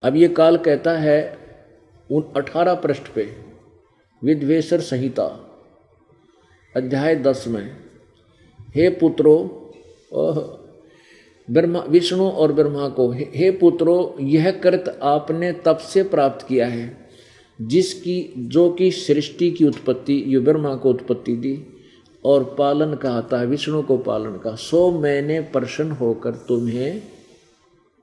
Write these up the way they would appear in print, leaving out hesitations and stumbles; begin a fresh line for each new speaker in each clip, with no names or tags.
अब ये काल कहता है उन 18 पृष्ठ पे विद्वेषर संहिता अध्याय 10 में, हे पुत्रों, ब्रह्मा विष्णु और ब्रह्मा को, हे पुत्रों, यह कृत आपने तप से प्राप्त किया है जिसकी जो कि सृष्टि की उत्पत्ति, ये ब्रह्मा को उत्पत्ति दी और पालन कहता है विष्णु को पालन का, सो मैंने प्रसन्न होकर तुम्हें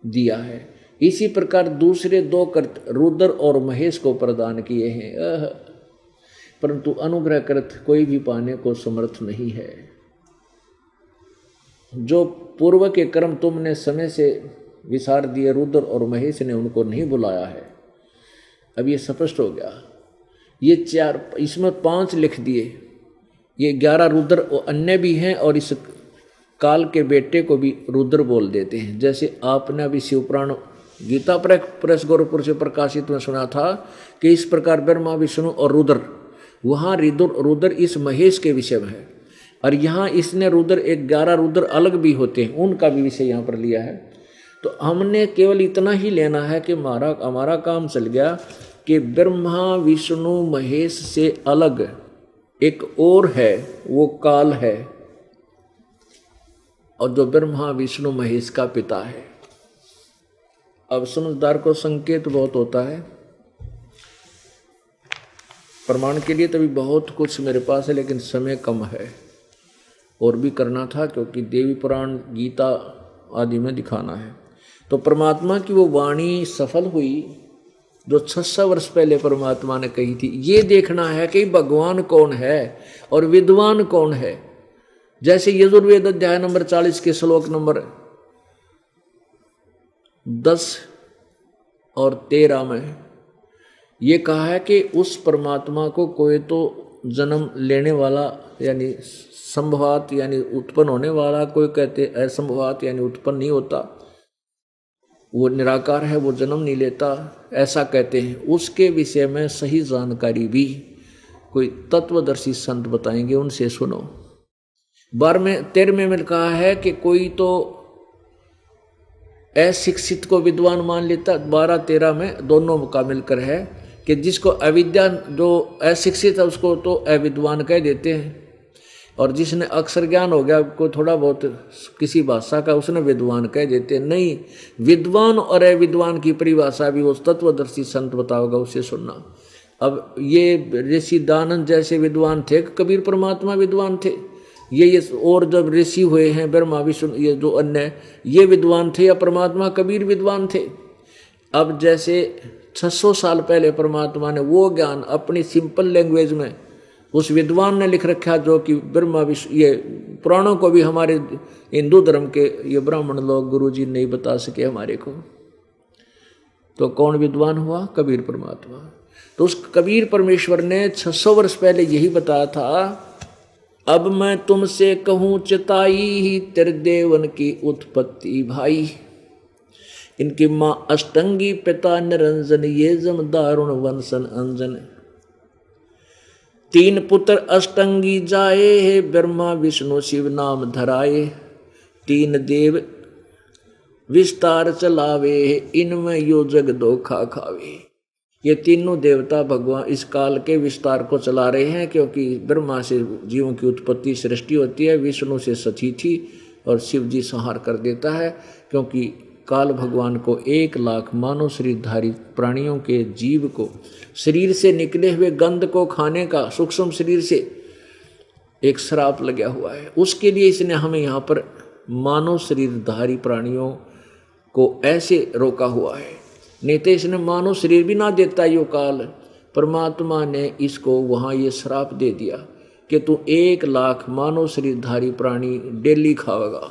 दिया है। इसी प्रकार दूसरे दो कृत रुद्र और महेश को प्रदान किए हैं, परंतु अनुग्रह कृत कोई भी पाने को समर्थ नहीं है। जो पूर्व के कर्म तुमने समय से विसार दिए, रुद्र और महेश ने उनको नहीं बुलाया है। अब ये स्पष्ट हो गया। ये 4, इसमें 5 लिख दिए, ये 11 रुद्र और अन्य भी हैं, और इस काल के बेटे को भी रुद्र बोल देते हैं। जैसे आपने अभी शिवपुराण गीता प्रेस गोरखपुर से प्रकाशित में सुना था कि इस प्रकार ब्रह्मा विष्णु और रुद्र, वहाँ रुद्र इस महेश के विषय में है, और यहाँ इसने रुद्र 11 रुद्र अलग भी होते हैं, उनका भी विषय यहाँ पर लिया है। तो हमने केवल इतना ही लेना है कि हमारा काम चल गया कि ब्रह्मा विष्णु महेश से अलग एक और है, वो काल है, और जो ब्रह्मा विष्णु महेश का पिता है। अब समझदार को संकेत बहुत होता है, प्रमाण के लिए तभी बहुत कुछ मेरे पास है, लेकिन समय कम है, और भी करना था क्योंकि देवी पुराण गीता आदि में दिखाना है। तो परमात्मा की वो वाणी सफल हुई जो 600 वर्ष पहले परमात्मा ने कही थी। ये देखना है कि भगवान कौन है और विद्वान कौन है। जैसे यजुर्वेद अध्याय नंबर 40 के श्लोक नंबर 10 और 13 में ये कहा है कि उस परमात्मा को कोई तो जन्म लेने वाला यानी संभवात यानी उत्पन्न होने वाला, कोई कहते असंभवात यानी उत्पन्न नहीं होता, वो निराकार है, वो जन्म नहीं लेता, ऐसा कहते हैं। उसके विषय में सही जानकारी भी कोई तत्वदर्शी संत बताएंगे, उनसे सुनो। 13वें में कहा है कि कोई तो अशिक्षित को विद्वान मान लेता। 12-13 में दोनों का मिलकर है कि जिसको अविद्या, जो अशिक्षित है उसको तो अविद्वान कह देते हैं, और जिसने अक्षर ज्ञान हो गया, को थोड़ा बहुत किसी भाषा का, उसने विद्वान कह देते हैं। नहीं, विद्वान और अविद्वान की परिभाषा भी उस तत्वदर्शी संत बताओगा, उसे सुनना। अब ये ऋषि दानंद जैसे विद्वान थे, कबीर परमात्मा विद्वान थे, ये और जब ऋषि हुए हैं ब्रह्मा विष्णु, ये जो अन्य, ये विद्वान थे या परमात्मा कबीर विद्वान थे। अब जैसे 600 साल पहले परमात्मा ने वो ज्ञान अपनी सिंपल लैंग्वेज में उस विद्वान ने लिख रखा, जो कि ब्रह्मा विष्णु, ये पुराणों को भी हमारे हिंदू धर्म के ये ब्राह्मण लोग गुरुजी नहीं बता सके हमारे को। तो कौन विद्वान हुआ? कबीर परमात्मा। तो उस कबीर परमेश्वर ने 600 वर्ष पहले यही बताया था, अब मैं तुमसे कहूँ चिताई तेरे देवन की उत्पत्ति भाई, इनकी माँ अष्टंगी पिता निरंजन, ये जम दारुण वंशन अंजन। 3 पुत्र अष्टंगी जाए, हे ब्रह्मा विष्णु शिव नाम धराए, 3 देव विस्तार चलावे, इनमें यो जग धोखा खावे। ये तीनों देवता भगवान इस काल के विस्तार को चला रहे हैं, क्योंकि ब्रह्मा से जीवों की उत्पत्ति सृष्टि होती है, विष्णु से सतिथि, और शिव जी संहार कर देता है। क्योंकि काल भगवान को 1 लाख मानव शरीरधारी प्राणियों के जीव को शरीर से निकले हुए गंध को खाने का सूक्ष्म शरीर से एक श्राप लगा हुआ है। उसके लिए इसने हमें यहाँ पर मानव शरीरधारी प्राणियों को ऐसे रोका हुआ है, नहीं तो इसने मानव शरीर भी ना देता। यो काल परमात्मा ने इसको वहाँ ये श्राप दे दिया कि तू 1 लाख मानव शरीरधारी प्राणी डेली खाएगा।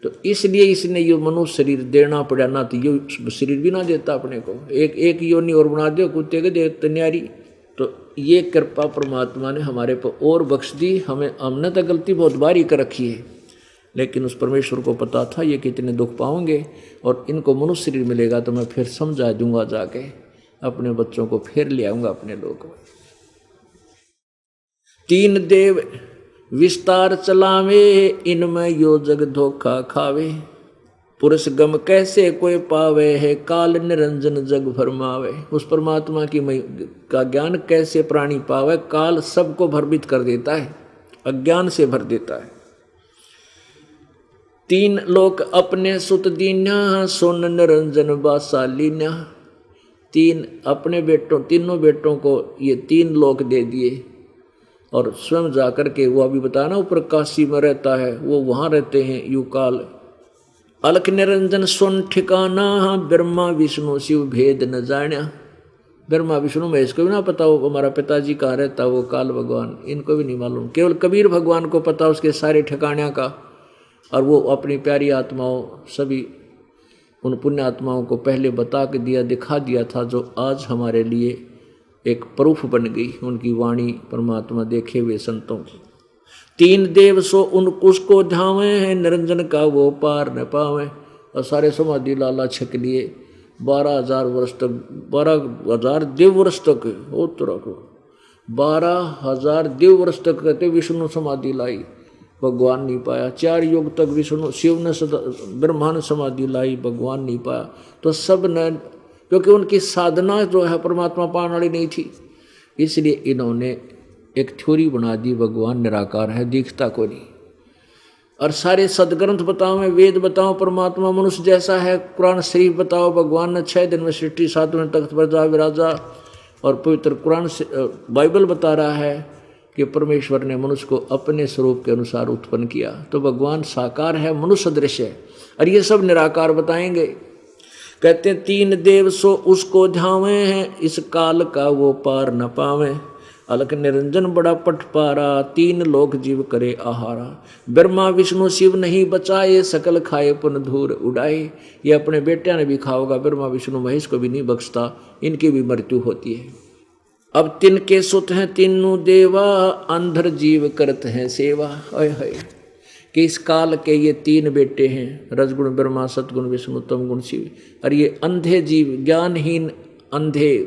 तो इसलिए इसने यो मनुष्य शरीर देना पड़ा, ना तो यो शरीर भी ना देता अपने को। एक योनि और बना दो कुत्ते के दे तन्यारी। तो ये कृपा परमात्मा ने हमारे पर और बख्श दी। हमने तो गलती बहुत बारी कर रखी है, लेकिन उस परमेश्वर को पता था ये कितने दुख पाओगे, और इनको मनुष्य शरीर मिलेगा तो मैं फिर समझा दूंगा, जाके अपने बच्चों को फिर ले आऊँगा अपने लोग में। 3 देव विस्तार चलावे, इनमें यो जग धोखा खावे। पुरुष गम कैसे कोई पावे है, काल निरंजन जग भरमावे। उस परमात्मा की का ज्ञान कैसे प्राणी पावे, काल सबको भ्रमित कर देता है, अज्ञान से भर देता है। तीन लोक अपने सुत दीन्या, सोन निरंजन बासालीन्या। तीन अपने बेटों, तीनों बेटों को ये तीन लोक दे दिए और स्वयं जाकर के, वो अभी बताया ना ऊपर काशी में रहता है, वो वहां रहते हैं युकाल। अलख निरंजन सुन ठिकाना, ब्रह्मा विष्णु शिव भेद न जान्या। ब्रह्मा विष्णु महेश को भी ना पता हो हमारा पिताजी कहाँ रहता, वो काल भगवान, इनको भी नहीं मालूम। केवल कबीर भगवान को पता उसके सारे ठिकाने का, और वो अपनी प्यारी आत्माओं सभी उन पुण्य आत्माओं को पहले बता के दिया, दिखा दिया था, जो आज हमारे लिए एक प्रूफ बन गई उनकी वाणी, परमात्मा देखे हुए संतों की। तीन देव सो उन उसको ध्यावे हैं, निरंजन का वो पार न पावे। और सारे समाधि लाला छक लिए 12,000 वर्ष तक, 12,000 देव वर्ष तक हो तो रखो, 12,000 देव वर्ष तक कहते विष्णु समाधि लाई, भगवान नहीं पाया। 4 युग तक विष्णु शिव ने ब्रह्मा ने समाधि लाई, भगवान नहीं पाया। तो सब ने, क्योंकि उनकी साधना जो है परमात्मा पाने वाली नहीं थी, इसलिए इन्होंने एक थ्योरी बना दी, भगवान निराकार है, दिखता को नहीं। और सारे सदग्रंथ बताओ, मैं वेद बताओ परमात्मा मनुष्य जैसा है, कुरान शरीफ बताओ भगवान ने 6 दिन में सृष्टि, 7वें तख्त पर जा विराजा। और पवित्र कुरान से बाइबल बता रहा है कि परमेश्वर ने मनुष्य को अपने स्वरूप के अनुसार उत्पन्न किया। तो भगवान साकार है, मनुष्य सदृश है, और ये सब निराकार बताएंगे। कहते हैं तीन देव सो उसको ध्यावे हैं, इस काल का वो पार न पावे। अलख निरंजन बड़ा पटपारा, तीन लोक जीव करे आहारा। ब्रह्मा विष्णु शिव नहीं बचाए, सकल खाए पुन धूर उड़ाए। ये अपने बेटिया ने भी खाओगा, ब्रह्मा विष्णु महेश को भी नहीं बख्शता, इनकी भी मृत्यु होती है। अब तिनके सुत हैं तीनों देवा, अंधर जीव करत हैं सेवा। है कि इस काल के ये 3 बेटे हैं, रजगुण ब्रह्मा, सतगुण विष्णु, तमगुण शिव। और ये अंधे जीव, ज्ञानहीन, अंधे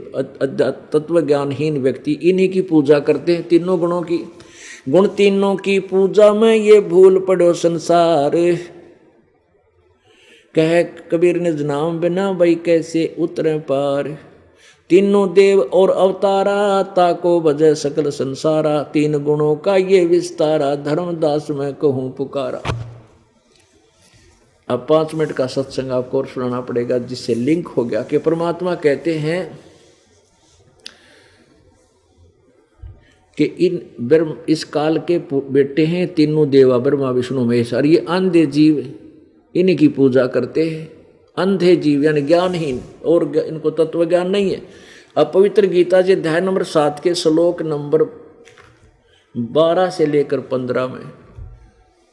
तत्व ज्ञानहीन व्यक्ति इन्हीं की पूजा करते हैं, तीनों गुणों की। गुण तीनों की पूजा में ये भूल पड़ो संसार, कह कबीर ने नाम बिना भाई कैसे उतरे पार। तीनों देव और अवतारा, ताको बजय सकल संसारा। 3 गुणों का ये विस्तारा, धर्मदास मैं कहूँ पुकारा। अब 5 मिनट का सत्संग आपको और सुनाना पड़ेगा, जिससे लिंक हो गया कि परमात्मा कहते हैं कि इस काल के बेटे हैं तीनों देवा, ब्रह्मा विष्णु महेश। और ये अंधे जीव इन्हीं की पूजा करते हैं। अंधे जीव यानी ज्ञानहीन, और इनको तत्व ज्ञान नहीं है। अब पवित्र गीता जी अध्याय नंबर 7 के श्लोक नंबर 12 से लेकर 15 में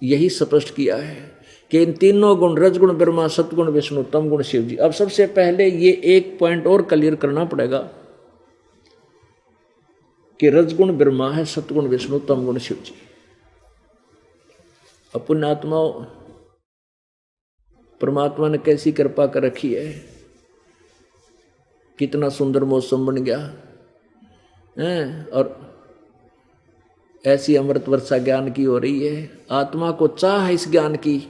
यही स्पष्ट किया है कि इन तीनों गुण, रजगुण ब्रह्मा, सतगुण विष्णु, तमगुण शिव जी। अब सबसे पहले ये एक पॉइंट और क्लियर करना पड़ेगा कि रजगुण ब्रह्मा है, सतगुण विष्णु, तमगुण शिव जी। अब पुण्यात्माओं, परमात्मा ने कैसी कृपा कर रखी है, कितना सुंदर मौसम बन गया है, और ऐसी अमृत वर्षा ज्ञान की हो रही है। आत्मा को चाह है इस ज्ञान की,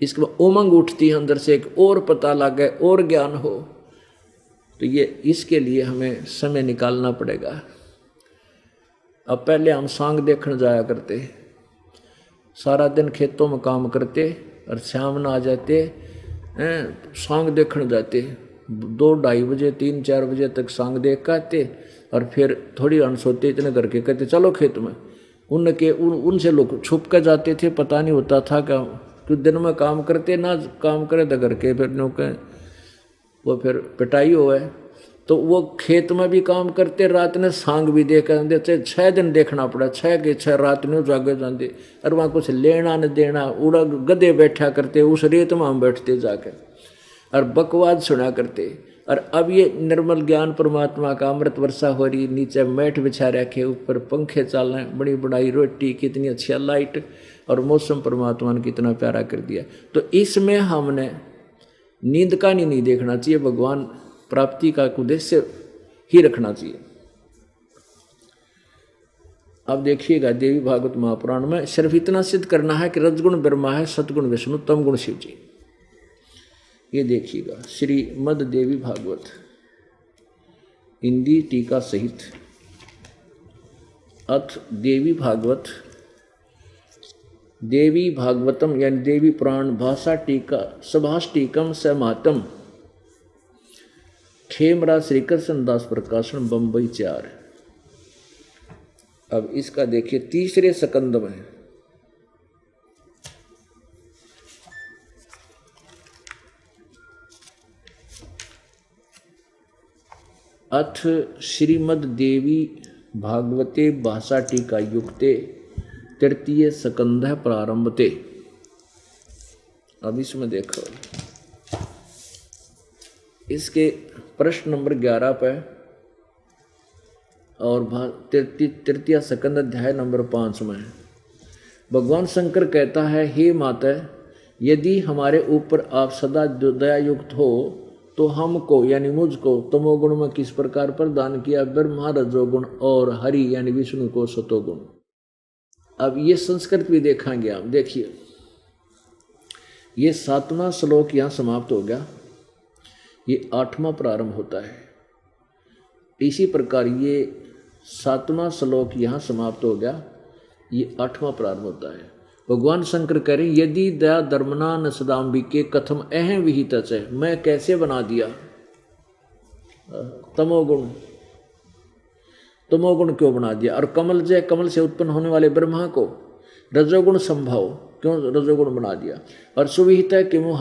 इसके उमंग उठती है अंदर से, एक और पता लगे और ज्ञान हो। तो ये इसके लिए हमें समय निकालना पड़ेगा। अब पहले हम सांग देखने जाया करते, सारा दिन खेतों में काम करते और शाम न आ जाते हैं, सांग देखने जाते 2-2:30 बजे 3-4 बजे तक सांग देख के आते, और फिर थोड़ी अनस होते इतने करके कहते चलो खेत में। उनसे लोग छुप कर जाते थे, पता नहीं होता था कि दिन में काम करते ना काम करे तो करके फिर नौके वो फिर पिटाई हो है। तो वो खेत में भी काम करते, रात ने सांग भी देख देते। 6 दिन देखना पड़ा, 6 के 6 रात में जागे जाते, और वहाँ कुछ लेना न देना, उड़ा गधे बैठा करते, उस रेत में हम बैठते जाकर और बकवाद सुना करते। और अब ये निर्मल ज्ञान परमात्मा का अमृत वर्षा हो रही, नीचे मैट बिछा रखे, ऊपर पंखे चल रहे, बड़ी बढ़ाई रोटी, कितनी अच्छी लाइट, और मौसम परमात्मा ने कितना प्यारा कर दिया। तो इसमें हमने नींद का नहीं देखना चाहिए, भगवान प्राप्ति का उद्देश्य ही रखना चाहिए। अब देखिएगा देवी भागवत महापुराण में सिर्फ इतना सिद्ध करना है कि रजगुण ब्रह्मा है, सतगुण विष्णु, तमगुण शिव जी। ये देखिएगा श्रीमद् देवी भागवत हिंदी टीका सहित अथ देवी भागवत देवी भागवतम यानी देवी पुराण भाषा टीका सभाष टीकम समातम खेमरा श्री कृष्ण दास प्रकाशन बम्बई 4। अब इसका देखिए तीसरे सकंद में अथ श्रीमद् देवी भागवते भाषा टीका युक्ते तृतीय सकंध प्रारंभते। अब इसमें देखो इसके प्रश्न नंबर 11 पे और तृतीय सकंद अध्याय नंबर 5 में भगवान शंकर कहता है, हे माता, यदि हमारे ऊपर आप सदा दया युक्त हो तो हमको यानी मुझको तमोगुण में किस प्रकार प्रदान किया, ब्रह्मा रजोगुण और हरि यानी विष्णु को सतोगुण। अब ये संस्कृत भी देखेंगे आप। देखिए ये 7वां श्लोक यहाँ समाप्त हो गया, ये 8वां प्रारंभ होता है। इसी प्रकार ये 7वां श्लोक यहाँ समाप्त हो गया, ये 8वां प्रारंभ होता है। भगवान शंकर कह रहे यदि दया धर्मना न सदाम्बिके कथम अहम विहित है, मैं कैसे बना दिया तमोगुण, तमोगुण क्यों बना दिया। और कमल से उत्पन्न होने वाले ब्रह्मा को रजोगुण संभव क्यों रजोगुण बना दिया। और सुविहित है कि वो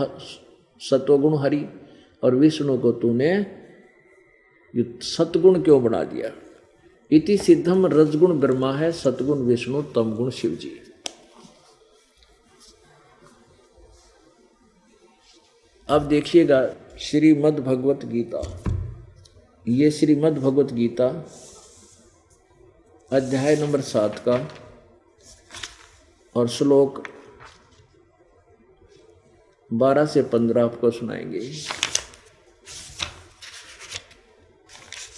सत्वगुण हरि और विष्णु को तूने सतगुण क्यों बना दिया। इति सिद्धम रजगुण ब्रह्मा है, सतगुण विष्णु, तमगुण शिव जी। अब देखिएगा श्रीमद् भगवत गीता, ये श्रीमद् भगवत गीता अध्याय नंबर 7 का और श्लोक 12 से 15 आपको सुनाएंगे।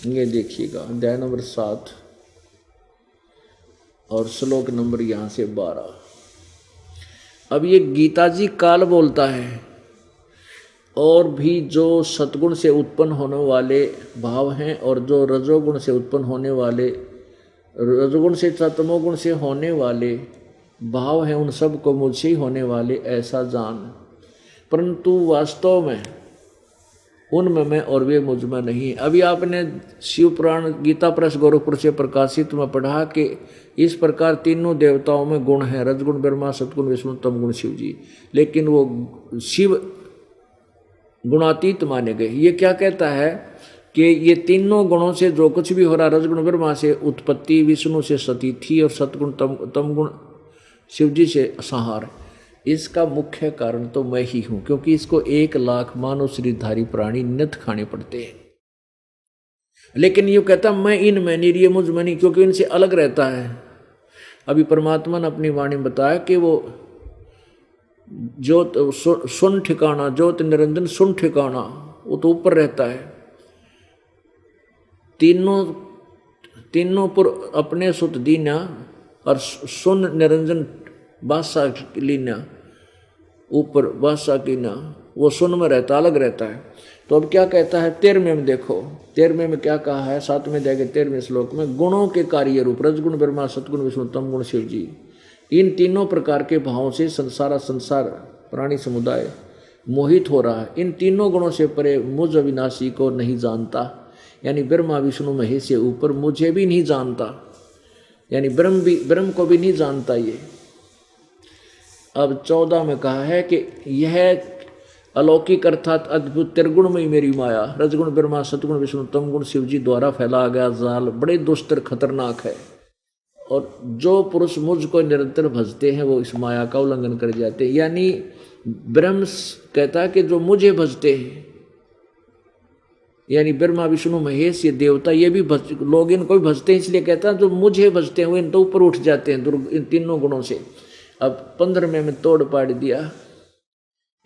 ये देखिएगा अध्याय नंबर 7 और श्लोक नंबर यहाँ से 12। अब ये गीता जी काल बोलता है और भी जो सतगुण से उत्पन्न होने वाले भाव हैं और जो रजोगुण से उत्पन्न होने वाले, रजोगुण से तमोगुण से होने वाले भाव हैं, उन सब को मुझसे ही होने वाले ऐसा जान, परंतु वास्तव में उनमें मैं और वे मुझ में नहीं। अभी आपने शिव पुराण गीता प्रेस गोरखपुर से प्रकाशित में पढ़ा कि इस प्रकार तीनों देवताओं में गुण हैं, रजगुण ब्रह्मा, सतगुण विष्णु, तमगुण शिव जी, लेकिन वो शिव गुणातीत माने गए। ये क्या कहता है कि ये तीनों गुणों से जो कुछ भी हो रहा, रजगुण ब्रह्मा से उत्पत्ति, विष्णु से सतीथि और सतगुण तमगुण शिव जी से संहार, इसका मुख्य कारण तो मैं ही हूं, क्योंकि इसको 1 लाख मानव शरीरधारी प्राणी नित खाने पड़ते हैं। लेकिन ये कहता मैं इनमें नहीं, ये मुझ में नहीं, क्योंकि इनसे अलग रहता है। अभी परमात्मा ने अपनी वाणी में बताया कि वो ज्योत सुन ठिकाना, ज्योत निरंजन सुन ठिकाना, वो तो ऊपर रहता है। तीनों पुर अपने सुत दीना और सुन निरंजन बादशाह लीना, ऊपर बादशाह की ना, वो सुन में रहता, अलग रहता है। तो अब क्या कहता है 13वें में, देखो 13वें में क्या कहा है, 7वें अध्याय के 13वें श्लोक में, गुणों के कार्य रूप रजगुण ब्रह्मा, सतगुण विष्णु, तमगुण शिव जी, इन तीनों प्रकार के भावों से संसार प्राणी समुदाय मोहित हो रहा है। इन तीनों गुणों से परे मुझ अविनाशी को नहीं जानता, यानी ब्रह्मा विष्णु महेश से ऊपर मुझे भी नहीं जानता, यानी ब्रह्म को भी नहीं जानता ये। अब 14 में कहा है कि यह अलौकिक अर्थात अद्भुत त्रिगुणमयी मेरी माया, रजगुण ब्रह्मा, सतगुण विष्णु, तमगुण शिव जी द्वारा फैला गया जाल बड़े दुस्तर खतरनाक है, और जो पुरुष मुझको निरंतर भजते हैं वो इस माया का उल्लंघन कर जाते हैं। यानी ब्रह्म कहता है कि जो मुझे भजते हैं, यानी ब्रह्मा विष्णु महेश ये देवता, ये भी लोग इनको भी भजते हैं, इसलिए कहता है जो मुझे भजते हैं वो इन तो ऊपर उठ जाते हैं इन तीनों गुणों से। अब 15वें में तोड़ पाड़ दिया,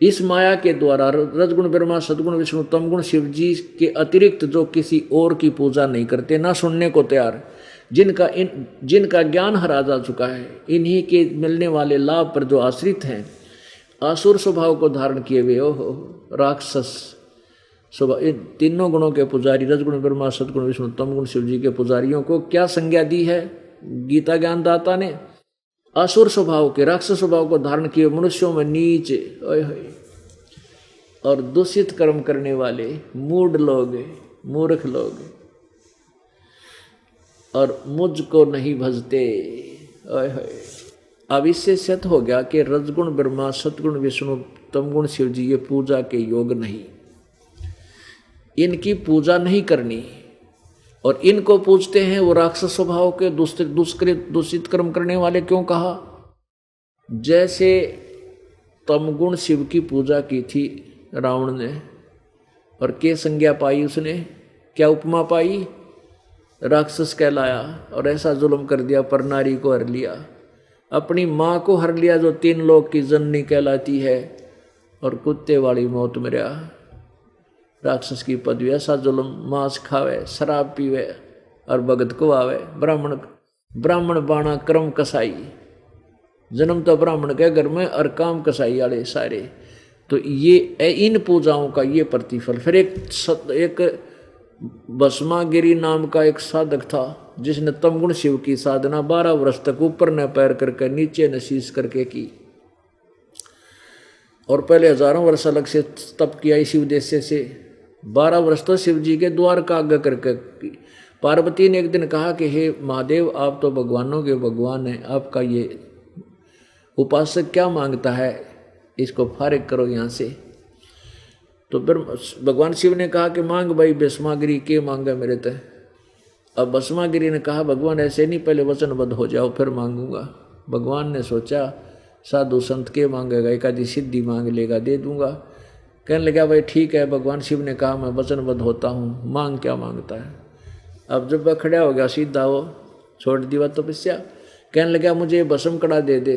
इस माया के द्वारा रजगुण ब्रह्मा, सतगुण विष्णु, तमगुण शिव जी के अतिरिक्त जो किसी और की पूजा नहीं करते, ना सुनने को तैयार, जिनका ज्ञान हरा जा चुका है, इन्हीं के मिलने वाले लाभ पर जो आश्रित हैं, आसुर स्वभाव को धारण किए हुए हो राक्षस स्वभाव, इन तीनों गुणों के पुजारी रजगुण ब्रह्मा सदगुण विष्णु तमगुण शिव जी के पुजारियों को क्या संज्ञा दी है गीता ज्ञानदाता ने? असुर स्वभाव के, राक्षस स्वभाव को धारण किए मनुष्यों में नीच और दूषित कर्म करने वाले मूढ़ लोग, मूर्ख लोग, और मुझको नहीं भजते। अब इससे सिद्ध हो गया कि रजगुण ब्रह्मा सतगुण विष्णु तमगुण शिव जी ये पूजा के योग नहीं, इनकी पूजा नहीं करनी। और इनको पूजते हैं वो राक्षस स्वभाव के दूषित कर्म करने वाले। क्यों कहा? जैसे तमगुण शिव की पूजा की थी रावण ने, और क्या संज्ञा पाई उसने, क्या उपमा पाई? राक्षस कहलाया और ऐसा जुल्म कर दिया, पर नारी को हर लिया, अपनी माँ को हर लिया जो 3 लोक की जननी कहलाती है, और कुत्ते वाली मौत मरा। राक्षस की पदवी, ऐसा जुल्म, मांस खावे, शराब पीवे और भगत को आवे। ब्राह्मण बाणा क्रम कसाई, जन्म तो ब्राह्मण के घर में और काम कसाई वाले सारे। तो ये इन पूजाओं का ये प्रतिफल। फिर एक भस्मागिरी नाम का एक साधक था जिसने तमगुण शिव की साधना 12 वर्ष तक ऊपर न पैर करके नीचे न शीश करके की, और पहले हजारों वर्ष अलग से तप किया इसी उद्देश्य से। 12 वर्ष तो शिव जी के द्वार का आज्ञा करके की। पार्वती ने एक दिन कहा कि हे महादेव, आप तो भगवानों के भगवान हैं, आपका ये उपासक क्या मांगता है, इसको फारिग करो यहाँ से। तो फिर भगवान शिव ने कहा कि मांग भाई भस्मागिरी, के मांगा मेरे तय। अब भस्मागिरी ने कहा भगवान ऐसे नहीं, पहले वचनबद्ध हो जाओ फिर मांगूंगा। भगवान ने सोचा साधु संत के मांगेगा, एक आधी सिद्धि मांग लेगा, दे दूंगा। कहने लगा भाई ठीक है, भगवान शिव ने कहा मैं वचनबद्ध होता हूँ, मांग क्या मांगता है। अब जब वह खड़ा हो गया सीधा, वो छोड़ दी बात तपस्या, कहने लगा मुझे भस्म कड़ा दे दे।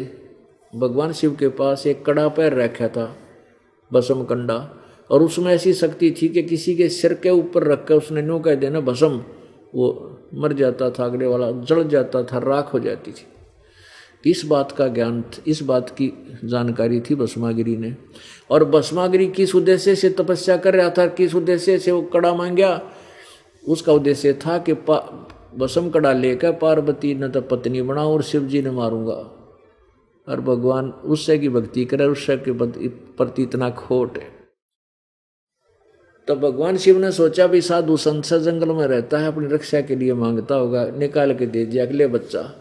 भगवान शिव के पास एक कड़ा पैर रखा था, भस्म कंडा, और उसमें ऐसी शक्ति थी कि किसी के सिर के ऊपर रख कर उसने न्यू कह देना भस्म, वो मर जाता था, अगले वाला जल जाता था, राख हो जाती थी। इस बात का ज्ञान, इस बात की जानकारी थी भस्मागिरी ने। और भस्मागिरी किस उद्देश्य से तपस्या कर रहा था, किस उद्देश्य से वो कड़ा मांगा? उसका उद्देश्य था कि भस्म कड़ा लेकर पार्वती ने तो पत्नी बना और शिव जी ने मारूंगा, और भगवान उससे की भक्ति करे, उससे के प्रति इतना खोट है। तो भगवान शिव ने सोचा भी साधु संत से जंगल में रहता है, अपनी रक्षा के लिए मांगता होगा, निकाल के दे दिया अगले बच्चा।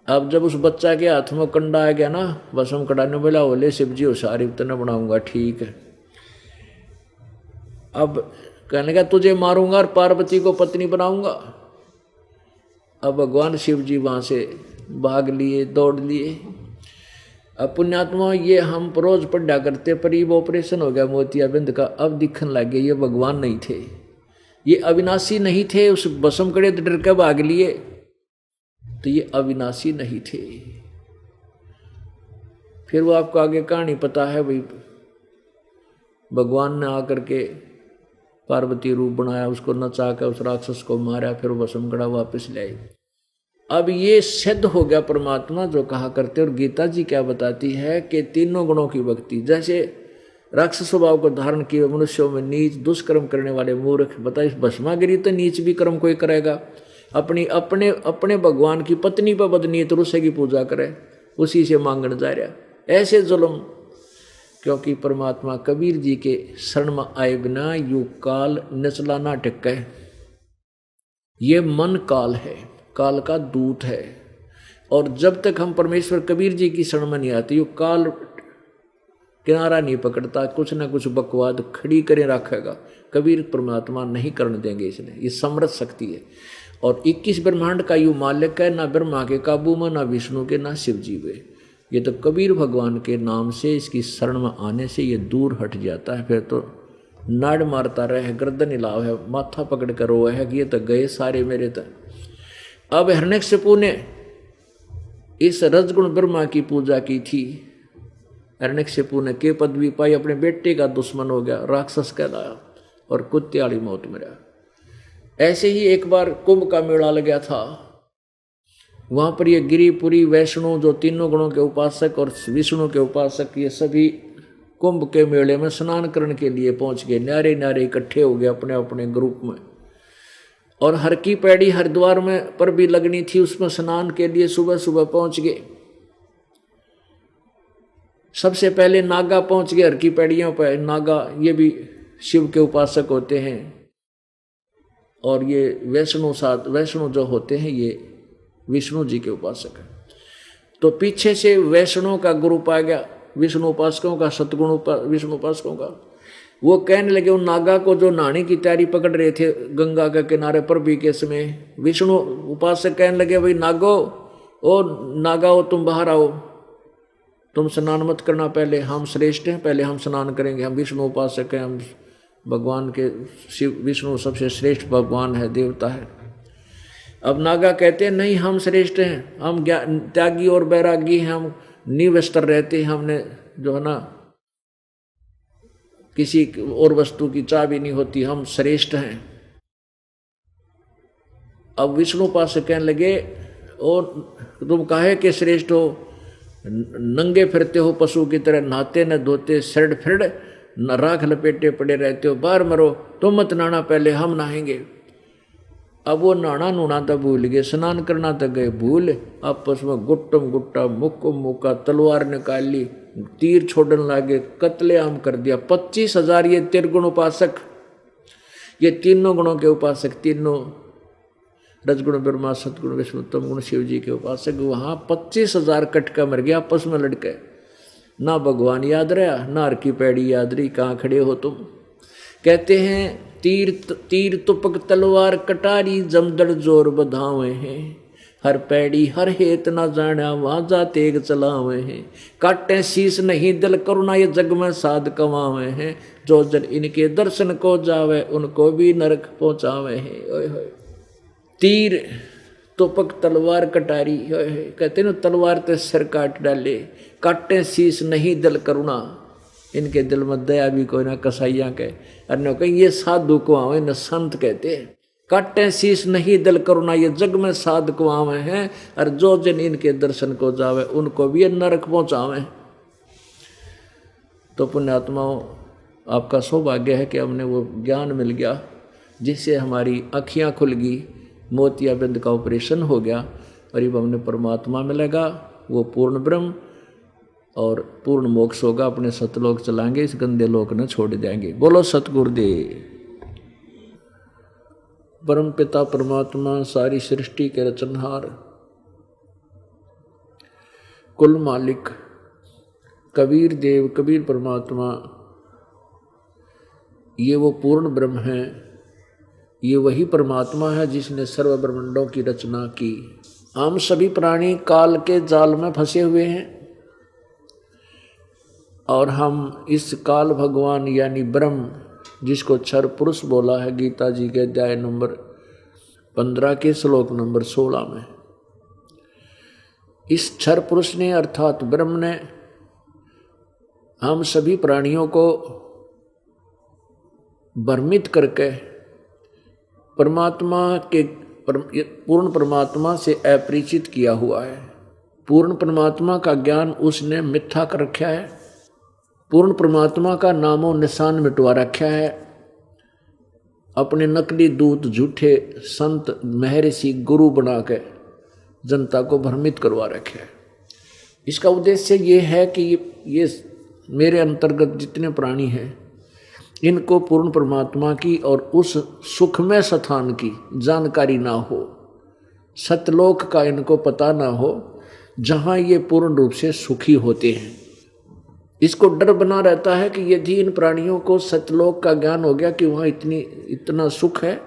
अब जब उस बच्चा के हाथ में कंडा आ गया ना, भस्म कड़ा ने बोला बोले शिव जी होशियारी इतना बनाऊंगा, ठीक है। अब कहने लगा तुझे मारूंगा और पार्वती को पत्नी बनाऊंगा। अब भगवान शिव जी वहां से भाग लिए, दौड़ लिए। अब पुण्यात्मा ये हम रोज पढ़ा करते, पर ये ऑपरेशन हो गया मोतियाबिंद का, अब दिखने लगे ये भगवान नहीं थे, ये अविनाशी नहीं थे। उस भस्म कड़े तो डर के भाग लिए, तो ये अविनाशी नहीं थे। फिर वो आपको आगे कहानी पता है भाई, भगवान ने आकर के पार्वती रूप बनाया, उसको नचा कर उस राक्षस को मारा, फिर भस्म कड़ा वापस ले आई। अब ये सिद्ध हो गया परमात्मा जो कहा करते। और गीता जी क्या बताती है कि तीनों गुणों की भक्ति, जैसे राक्षस स्वभाव को धारण किए मनुष्यों में नीच दुष्कर्म करने वाले मूर्ख, बताइए भस्मागिरी तो नीच भी कर्म कोई करेगा, अपने भगवान की पत्नी पर बदनीयत रूसे की पूजा करे, उसी से मांगने जा रहा, ऐसे जुल्म। क्योंकि परमात्मा कबीर जी के शरण में आए बिना यू काल नचला ना टिके। ये मन काल है, काल का दूत है, और जब तक हम परमेश्वर कबीर जी की शरण में नहीं आते, यू काल किनारा नहीं पकड़ता, कुछ ना कुछ बकवाद खड़ी करे रखेगा। कबीर परमात्मा नहीं करने देंगे इसने, ये समर्थ शक्ति है। और 21 ब्रह्मांड का यू मालिक है, ना ब्रह्मा के काबू में, ना विष्णु के, ना शिव जी में। ये तो कबीर भगवान के नाम से, इसकी शरण में आने से ये दूर हट जाता है। फिर तो नाड़ मारता रहे, गर्दन हिलाव है, माथा पकड़ कर रोए है कि ये तो गए सारे मेरे तक। अब हिरण्यकशिपु ने इस रजगुण ब्रह्मा की पूजा की थी, हिरण्यकशिपु ने के पदवी पाई, अपने बेटे का दुश्मन हो गया, राक्षस कहलाया और कुत्ते वाली मौत मरा। ऐसे ही एक बार कुंभ का मेला लगा था, वहाँ पर ये गिरिपुरी वैष्णो जो तीनों गुणों के उपासक और विष्णु के उपासक ये सभी कुंभ के मेले में स्नान करने के लिए पहुँच गए। न्यारे न्यारे इकट्ठे हो गए अपने अपने ग्रुप में। और हर की पैड़ी हरिद्वार में पर भी लगनी थी, उसमें स्नान के लिए सुबह सुबह पहुँच गए। सबसे पहले नागा पहुँच गए हर की पैड़ियों पर। नागा ये भी शिव के उपासक होते हैं और ये वैष्णो जो होते हैं ये विष्णु जी के उपासक हैं। तो पीछे से वैष्णो का ग्रुप आ गया, विष्णु उपासकों का, सतगुण विष्णु उपासकों का। वो कहने लगे उन नागा को जो नहाने की तैयारी पकड़ रहे थे गंगा के किनारे पर भी के समय, विष्णु उपासक कहने लगे भाई नागो, ओ नागाओ तुम बाहर आओ, तुम स्नान मत करना, पहले हम श्रेष्ठ हैं, पहले हम स्नान करेंगे, हम विष्णु उपासक हैं, हम भगवान के शिव विष्णु सबसे श्रेष्ठ भगवान है, देवता है। अब नागा कहते हैं नहीं हम श्रेष्ठ हैं, हम त्यागी और बैरागी हैं, हम निवस्त्र रहते हैं, हमने जो है ना किसी और वस्तु की चाह भी नहीं होती, हम श्रेष्ठ हैं। अब विष्णु उपासक कहने लगे और तुम काहे के श्रेष्ठ हो, नंगे फिरते हो पशु की तरह, नहाते न धोते, सिर फिर न राख लपेटे पड़े रहते हो, बाहर मरो, तुम मत नहाना, पहले हम नहाएंगे। अब वो नहाना नूना तो भूल गए, स्नान करना तो गए भूल, आपस में गुट्टम गुट्टा मुक्को मुक्का तलवार निकाल ली, तीर छोड़ने लगे, कत्लेआम कर दिया। 25,000 ये त्रिगुण उपासक, ये तीनों गुणों के उपासक, तीनों रजगुण ब्रह्मा सतगुण विष्णु तम गुण शिव जी के उपासक, वहाँ 25,000 कटका मर गया आपस में लड़के। ना भगवान याद रहा, ना हर की पैड़ी याद रही, कहाँ खड़े हो तुम। कहते हैं तीर तुपक तलवार कटारी जमदड़ जोर बधावे हैं, हर पैड़ी हर हेत ना जाना वहाँ जा तेग चलावे हैं, काटे शीश नहीं दिल करुणा ये जग में साध कमावे हैं, जो जन इनके दर्शन को जावे उनको भी नरक पहुँचावे हैं। ओए होए, तीर तुपक तलवार कटारी, कहते ना तलवार ते सिर काट डाले, काटे शीश नहीं दिल करुणा, इनके दिल में दया भी कोई ना, कसाइया के अन्य कहीं ये साधु को आवे न संत कहते हैं, काटे शीश नहीं दिल करुणा ये जग में साध को आवे हैं, और जो जन इनके दर्शन को जावे उनको भी नरक पहुंचावे। तो पुण्यात्माओं, आपका सौभाग्य है कि हमने वो ज्ञान मिल गया जिससे हमारी अखियां खुल गई, मोतियाबिंद का ऑपरेशन हो गया, और अब हमने परमात्मा मिलेगा, वो पूर्ण ब्रह्म और पूर्ण मोक्ष होगा, अपने सतलोक चलाएंगे, इस गंदे लोक न छोड़ जाएंगे। बोलो सतगुरुदेव। परम पिता परमात्मा सारी सृष्टि के रचनहार, कुल मालिक कबीर देव कबीर परमात्मा, ये वो पूर्ण ब्रह्म है, ये वही परमात्मा है जिसने सर्व ब्रह्मांडों की रचना की। हम सभी प्राणी काल के जाल में फंसे हुए हैं और हम इस काल भगवान यानी ब्रह्म, जिसको क्षर पुरुष बोला है गीता जी के अध्याय नंबर 15 के श्लोक नंबर 16 में, इस क्षर पुरुष ने अर्थात ब्रह्म ने हम सभी प्राणियों को भ्रमित करके परमात्मा के पूर्ण परमात्मा से अपरिचित किया हुआ है। पूर्ण परमात्मा का ज्ञान उसने मिथ्या कर रखा है, पूर्ण परमात्मा का नामो निशान मिटवा रखा है, अपने नकली दूत झूठे संत महर्षि गुरु बना के जनता को भ्रमित करवा रखा है। इसका उद्देश्य ये है कि ये मेरे अंतर्गत जितने प्राणी हैं इनको पूर्ण परमात्मा की और उस सुखमय स्थान की जानकारी ना हो, सतलोक का इनको पता ना हो जहाँ ये पूर्ण रूप से सुखी होते हैं। इसको डर बना रहता है कि यदि इन प्राणियों को सतलोक का ज्ञान हो गया कि वहाँ इतना सुख है,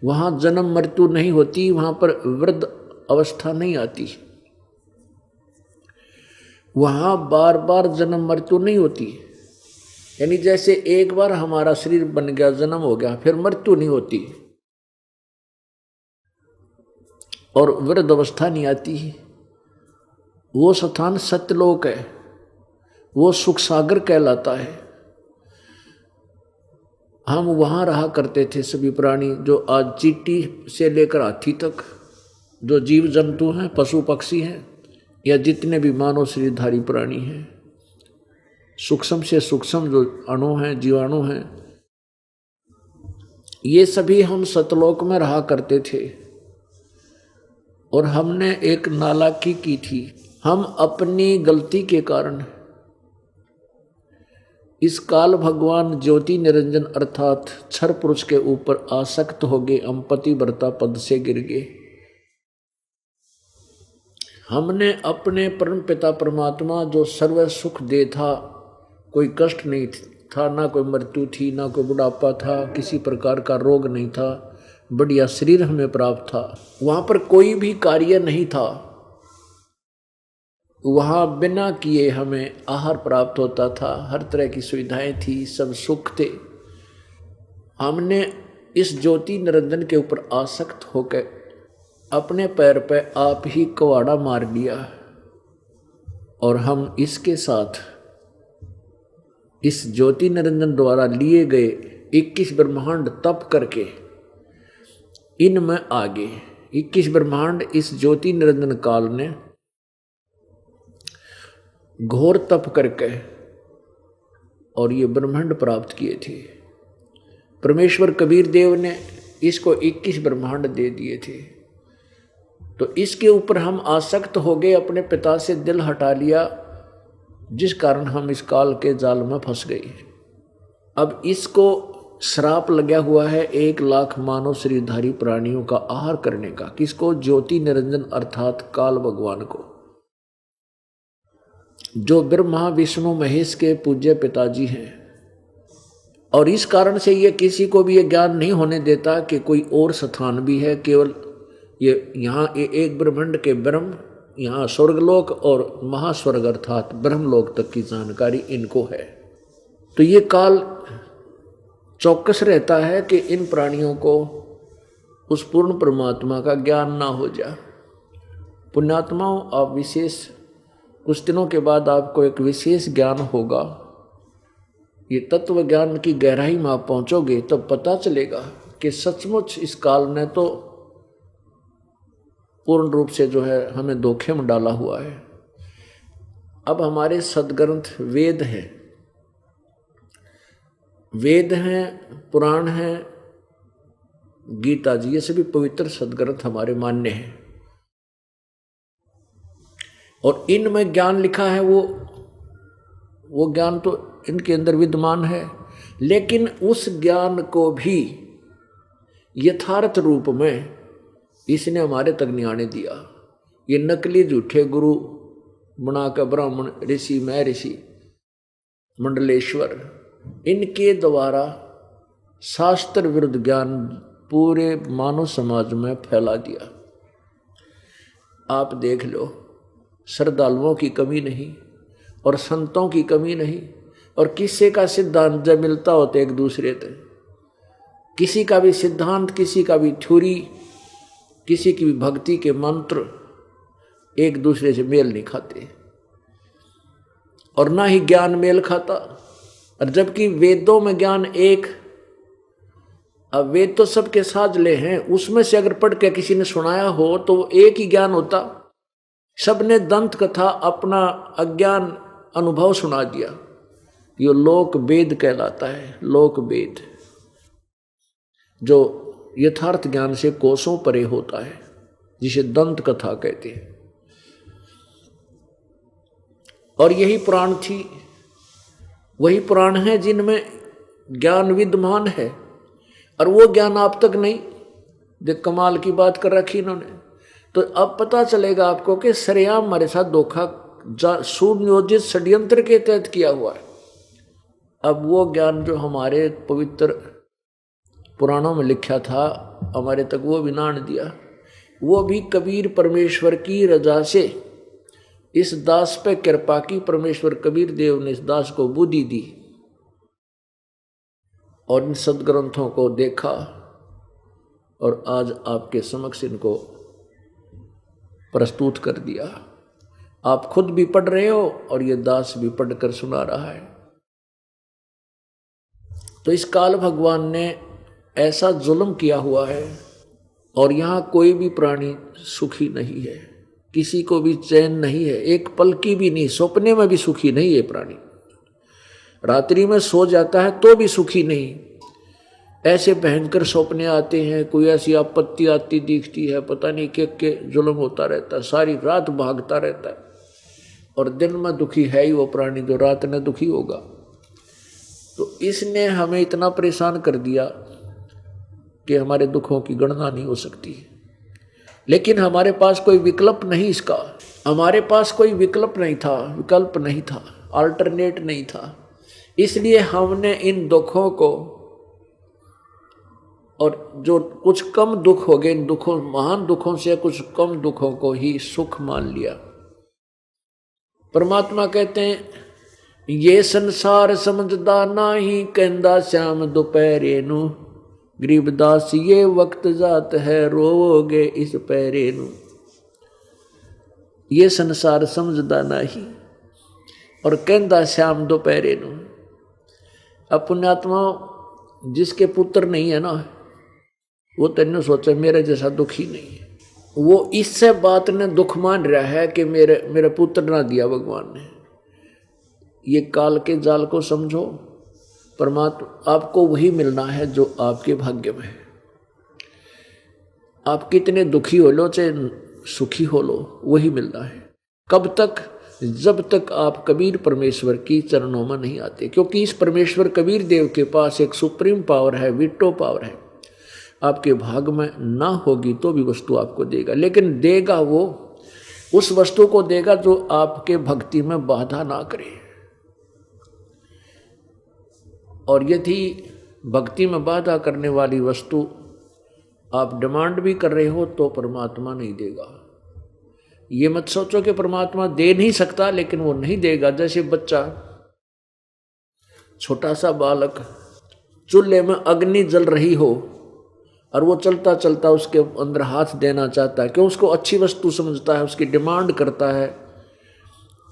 वहाँ जन्म मृत्यु नहीं होती, वहाँ पर वृद्ध अवस्था नहीं आती, वहाँ बार बार जन्म मृत्यु नहीं होती, यानी जैसे एक बार हमारा शरीर बन गया, जन्म हो गया, फिर मृत्यु नहीं होती और वृद्ध अवस्था नहीं आती। वो स्थान सत्यलोक है, वो सुख सागर कहलाता है। हम वहाँ रहा करते थे सभी प्राणी, जो आज चींटी से लेकर हाथी तक जो जीव जंतु हैं, पशु पक्षी हैं, या जितने भी मानव शरीरधारी प्राणी हैं, सूक्ष्म से सूक्ष्म जो अणु हैं, जीवाणु हैं, ये सभी हम सतलोक में रहा करते थे और हमने एक नालायकी की थी। हम अपनी गलती के कारण इस काल भगवान ज्योति निरंजन अर्थात क्षर पुरुष के ऊपर आसक्त हो गए, हम पतिव्रता पद से गिर गए। हमने अपने परम पिता परमात्मा जो सर्व सुख दे था, कोई कष्ट नहीं था, ना कोई मृत्यु थी, ना कोई बुढ़ापा था, किसी प्रकार का रोग नहीं था, बढ़िया शरीर हमें प्राप्त था, वहां पर कोई भी कार्य नहीं था, वहां बिना किए हमें आहार प्राप्त होता था, हर तरह की सुविधाएं थी, सब सुख थे। हमने इस ज्योति निरंजन के ऊपर आसक्त होकर अपने पैर पे आप ही कुहाड़ा मार दिया और हम इसके साथ इस ज्योति निरंजन द्वारा लिए गए 21 ब्रह्मांड तप करके इनमें आगे 21 ब्रह्मांड इस ज्योति निरंजन काल ने घोर तप करके और ये ब्रह्मांड प्राप्त किए थे। परमेश्वर कबीर देव ने इसको 21 ब्रह्मांड दे दिए थे, तो इसके ऊपर हम आसक्त हो गए, अपने पिता से दिल हटा लिया, जिस कारण हम इस काल के जाल में फंस गए। अब इसको श्राप लगा हुआ है 1 लाख मानव शरीरधारी प्राणियों का आहार करने का। किसको? ज्योति निरंजन अर्थात काल भगवान को, जो ब्रह्मा विष्णु महेश के पूज्य पिताजी हैं। और इस कारण से ये किसी को भी ये ज्ञान नहीं होने देता कि कोई और स्थान भी है, केवल ये यहाँ एक ब्रह्मांड के ब्रह्म, यहाँ स्वर्गलोक और महास्वर्ग अर्थात ब्रह्मलोक तक की जानकारी इनको है। तो ये काल चौकस रहता है कि इन प्राणियों को उस पूर्ण परमात्मा का ज्ञान ना हो जाए। पुण्यात्माओं, आप विशेष कुछ दिनों के बाद आपको एक विशेष ज्ञान होगा। ये तत्व ज्ञान की गहराई में आप पहुंचोगे तो पता चलेगा कि सचमुच इस काल ने तो पूर्ण रूप से जो है हमें धोखे में डाला हुआ है। अब हमारे सदग्रंथ वेद हैं, वेद हैं, पुराण हैं, गीता जी, ये सभी पवित्र सदग्रंथ हमारे मान्य हैं और इनमें ज्ञान लिखा है, वो ज्ञान तो इनके अंदर विद्यमान है, लेकिन उस ज्ञान को भी यथार्थ रूप में इसने हमारे तक नहीं आने दिया। ये नकली झूठे गुरु बनाकर ब्राह्मण ऋषि, मैं ऋषि, मंडलेश्वर, इनके द्वारा शास्त्र विरुद्ध ज्ञान पूरे मानव समाज में फैला दिया। आप देख लो, श्रद्धालुओं की कमी नहीं और संतों की कमी नहीं, और किसी का सिद्धांत जब मिलता होता एक दूसरे से, किसी का भी सिद्धांत, किसी का भी थ्योरी, किसी की भी भक्ति के मंत्र एक दूसरे से मेल नहीं खाते और ना ही ज्ञान मेल खाता। और जबकि वेदों में ज्ञान एक, अब वेद तो सबके साझले हैं, उसमें से अगर पढ़ के किसी ने सुनाया हो तो वो एक ही ज्ञान होता। सबने दंत कथा अपना अज्ञान अनुभव सुना दिया। ये लोक वेद कहलाता है, लोक वेद, जो यथार्थ ज्ञान से कोसों परे होता है, जिसे दंत कथा कहते हैं। और यही पुराण थी, वही पुराण है जिनमें ज्ञान विद्यमान है, और वो ज्ञान आप तक नहीं। देख कमाल की बात कर रखी इन्होंने। तो अब पता चलेगा आपको कि सरेआम हमारे साथ धोखा सुनियोजित षड्यंत्र के तहत किया हुआ है। अब वो ज्ञान जो हमारे पवित्र पुराणों में लिखा था, हमारे तक वो भी ना दिया। वो भी कबीर परमेश्वर की रजा से इस दास पे कृपा की, परमेश्वर कबीर देव ने इस दास को बुद्धि दी और इन सदग्रंथों को देखा और आज आपके समक्ष इनको प्रस्तुत कर दिया। आप खुद भी पढ़ रहे हो और ये दास भी पढ़कर सुना रहा है। तो इस काल भगवान ने ऐसा जुल्म किया हुआ है और यहाँ कोई भी प्राणी सुखी नहीं है, किसी को भी चैन नहीं है, एक पल की भी नहीं, सपने में भी सुखी नहीं है प्राणी। रात्रि में सो जाता है तो भी सुखी नहीं, ऐसे भयंकर सपने आते हैं, कोई ऐसी आपत्ति आती दिखती है, पता नहीं के जुल्म होता रहता है, सारी रात भागता रहता है, और दिन में दुखी है ही वो प्राणी जो रात में दुखी होगा। तो इसने हमें इतना परेशान कर दिया कि हमारे दुखों की गणना नहीं हो सकती। लेकिन हमारे पास कोई विकल्प नहीं इसका, हमारे पास कोई विकल्प नहीं था, अल्टरनेट नहीं था। इसलिए हमने इन दुखों को, और जो कुछ कम दुख हो गए, इन दुखों, महान दुखों से कुछ कम दुखों को ही सुख मान लिया। परमात्मा कहते हैं, ये संसार समझदा नाही, कहंदा श्याम दोपहरे नू, गरीबदास ये वक्त जात है, रोवोगे इस पैरे नू। ये संसार समझदा नाही और कहंदा श्याम दोपहरे नू। अब पुण्यात्मा जिसके पुत्र नहीं है ना, वो तेने सोचे मेरे जैसा दुखी नहीं है, वो इससे बात ने दुख मान रहा है कि मेरे पुत्र ना दिया भगवान ने। ये काल के जाल को समझो, परमात्मा आपको वही मिलना है जो आपके भाग्य में है। आप कितने दुखी हो लो चाहे सुखी हो लो, वही मिलना है। कब तक? जब तक आप कबीर परमेश्वर की चरणों में नहीं आते, क्योंकि इस परमेश्वर कबीर देव के पास एक सुप्रीम पावर है, विटो पावर है। आपके भाग में ना होगी तो भी वस्तु आपको देगा, लेकिन देगा वो उस वस्तु को देगा जो आपके भक्ति में बाधा ना करे। और यदि भक्ति में बाधा करने वाली वस्तु आप डिमांड भी कर रहे हो तो परमात्मा नहीं देगा। ये मत सोचो कि परमात्मा दे नहीं सकता, लेकिन वो नहीं देगा। जैसे बच्चा, छोटा सा बालक, चूल्हे में अग्नि जल रही हो और वो चलता चलता उसके अंदर हाथ देना चाहता है, क्यों? उसको अच्छी वस्तु समझता है, उसकी डिमांड करता है,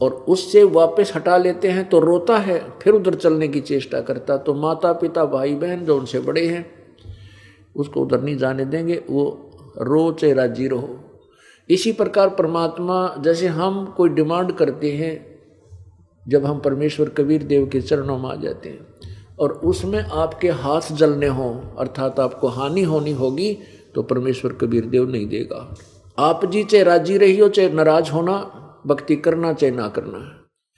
और उससे वापस हटा लेते हैं तो रोता है, फिर उधर चलने की चेष्टा करता। तो माता पिता भाई बहन जो उनसे बड़े हैं उसको उधर नहीं जाने देंगे, वो रो चाहे राजी रहो। इसी प्रकार परमात्मा, जैसे हम कोई डिमांड करते हैं, जब हम परमेश्वर कबीर देव के चरणों में आ जाते हैं और उसमें आपके हाथ जलने हों, अर्थात आपको हानि होनी होगी, तो परमेश्वर कबीर देव नहीं देगा। आप जी चाहे राजी रही हो चाहे नाराज होना, भक्ति करना चाहे ना करना,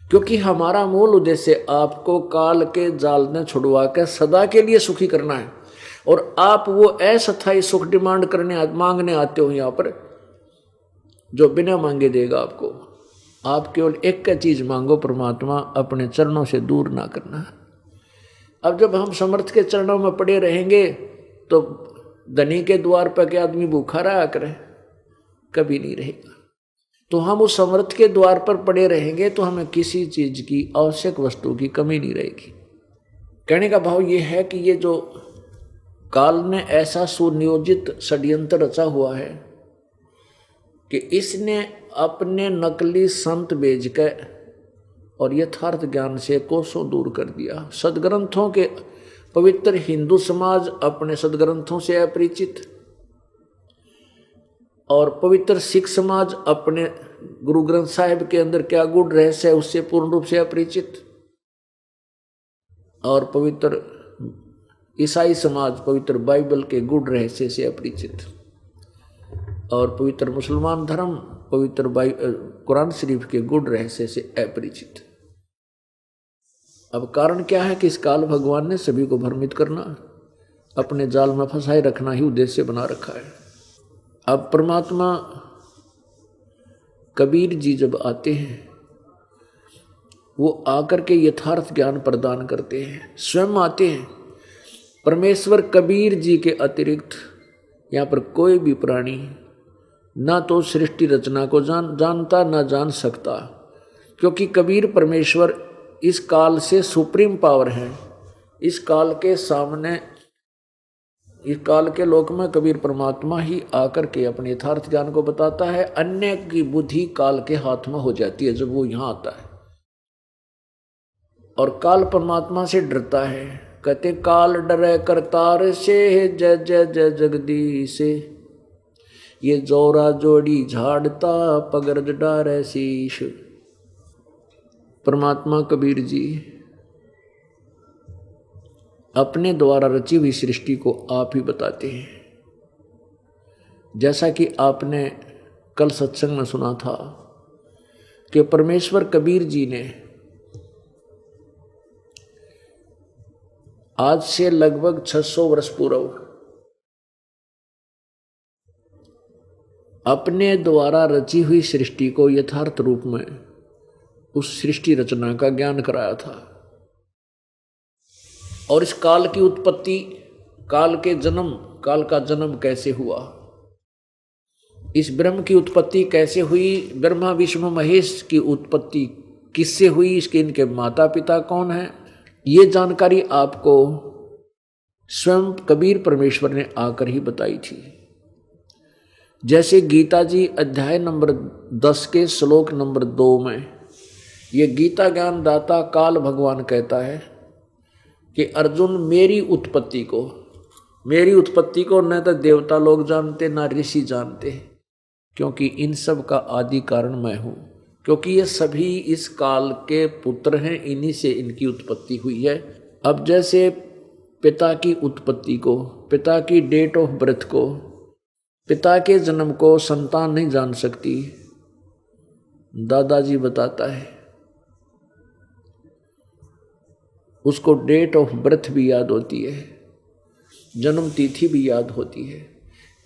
क्योंकि हमारा मूल उद्देश्य आपको काल के जाल में छुड़वा कर सदा के लिए सुखी करना है। और आप वो अस्थायी सुख डिमांड करने मांगने आते हो यहाँ पर, जो बिना मांगे देगा आपको। आप केवल एक चीज मांगो, परमात्मा अपने चरणों से दूर ना करना। अब जब हम समर्थ के चरणों में पड़े रहेंगे तो धनी के द्वार पर के आदमी भूखा रहा करे? कभी नहीं रहेगा। तो हम उस समर्थ के द्वार पर पड़े रहेंगे तो हमें किसी चीज की, आवश्यक वस्तु की कमी नहीं रहेगी। कहने का भाव ये है कि ये जो काल ने ऐसा सुनियोजित षड्यंत्र रचा हुआ है कि इसने अपने नकली संत भेजकर और यथार्थ ज्ञान से कोसों दूर कर दिया। सदग्रंथों के पवित्र हिंदू समाज अपने सदग्रंथों से अपरिचित, और पवित्र सिख समाज अपने गुरु ग्रंथ साहिब के अंदर क्या गुण रहस्य है उससे पूर्ण रूप से अपरिचित, और पवित्र ईसाई समाज पवित्र बाइबल के गुण रहस्य से अपरिचित, और पवित्र मुसलमान धर्म पवित्र कुरान शरीफ के गुण रहस्य से अपरिचित। अब कारण क्या है कि इस काल भगवान ने सभी को भ्रमित करना, अपने जाल में फंसाए रखना ही उद्देश्य बना रखा है। अब परमात्मा कबीर जी जब आते हैं, वो आकर के यथार्थ ज्ञान प्रदान करते हैं, स्वयं आते हैं। परमेश्वर कबीर जी के अतिरिक्त यहाँ पर कोई भी प्राणी ना तो सृष्टि रचना को जानता ना जान सकता, क्योंकि कबीर परमेश्वर इस काल से सुप्रीम पावर है। इस काल के सामने, इस काल के लोक में कबीर परमात्मा ही आकर के अपने यथार्थ ज्ञान को बताता है। अन्य की बुद्धि काल के हाथ में हो जाती है जब वो यहाँ आता है, और काल परमात्मा से डरता है। कहते काल डरे करतार से, जय जय जय जगदीश। ये जोरा जोड़ी झाड़ता पगर्द डारे शीश। परमात्मा कबीर जी अपने द्वारा रची हुई सृष्टि को आप ही बताते हैं। जैसा कि आपने कल सत्संग में सुना था कि परमेश्वर कबीर जी ने आज से लगभग 600 वर्ष पूर्व अपने द्वारा रची हुई सृष्टि को यथार्थ रूप में उस सृष्टि रचना का ज्ञान कराया था। और इस काल की उत्पत्ति, काल का जन्म कैसे हुआ, इस ब्रह्म की उत्पत्ति कैसे हुई, ब्रह्मा विष्णु महेश की उत्पत्ति किससे हुई, इसके इनके माता पिता कौन हैं, ये जानकारी आपको स्वयं कबीर परमेश्वर ने आकर ही बताई थी। जैसे गीता जी अध्याय नंबर 10 के श्लोक नंबर 2 में ये गीता ज्ञान दाता काल भगवान कहता है कि अर्जुन मेरी उत्पत्ति को न तो देवता लोग जानते न ऋषि जानते, क्योंकि इन सब का आदि कारण मैं हूँ। क्योंकि ये सभी इस काल के पुत्र हैं, इन्हीं से इनकी उत्पत्ति हुई है। अब जैसे पिता की उत्पत्ति को, पिता की डेट ऑफ बर्थ को, पिता के जन्म को संतान नहीं जान सकती, दादाजी बताता है उसको डेट ऑफ बर्थ भी याद होती है, जन्म तिथि भी याद होती है।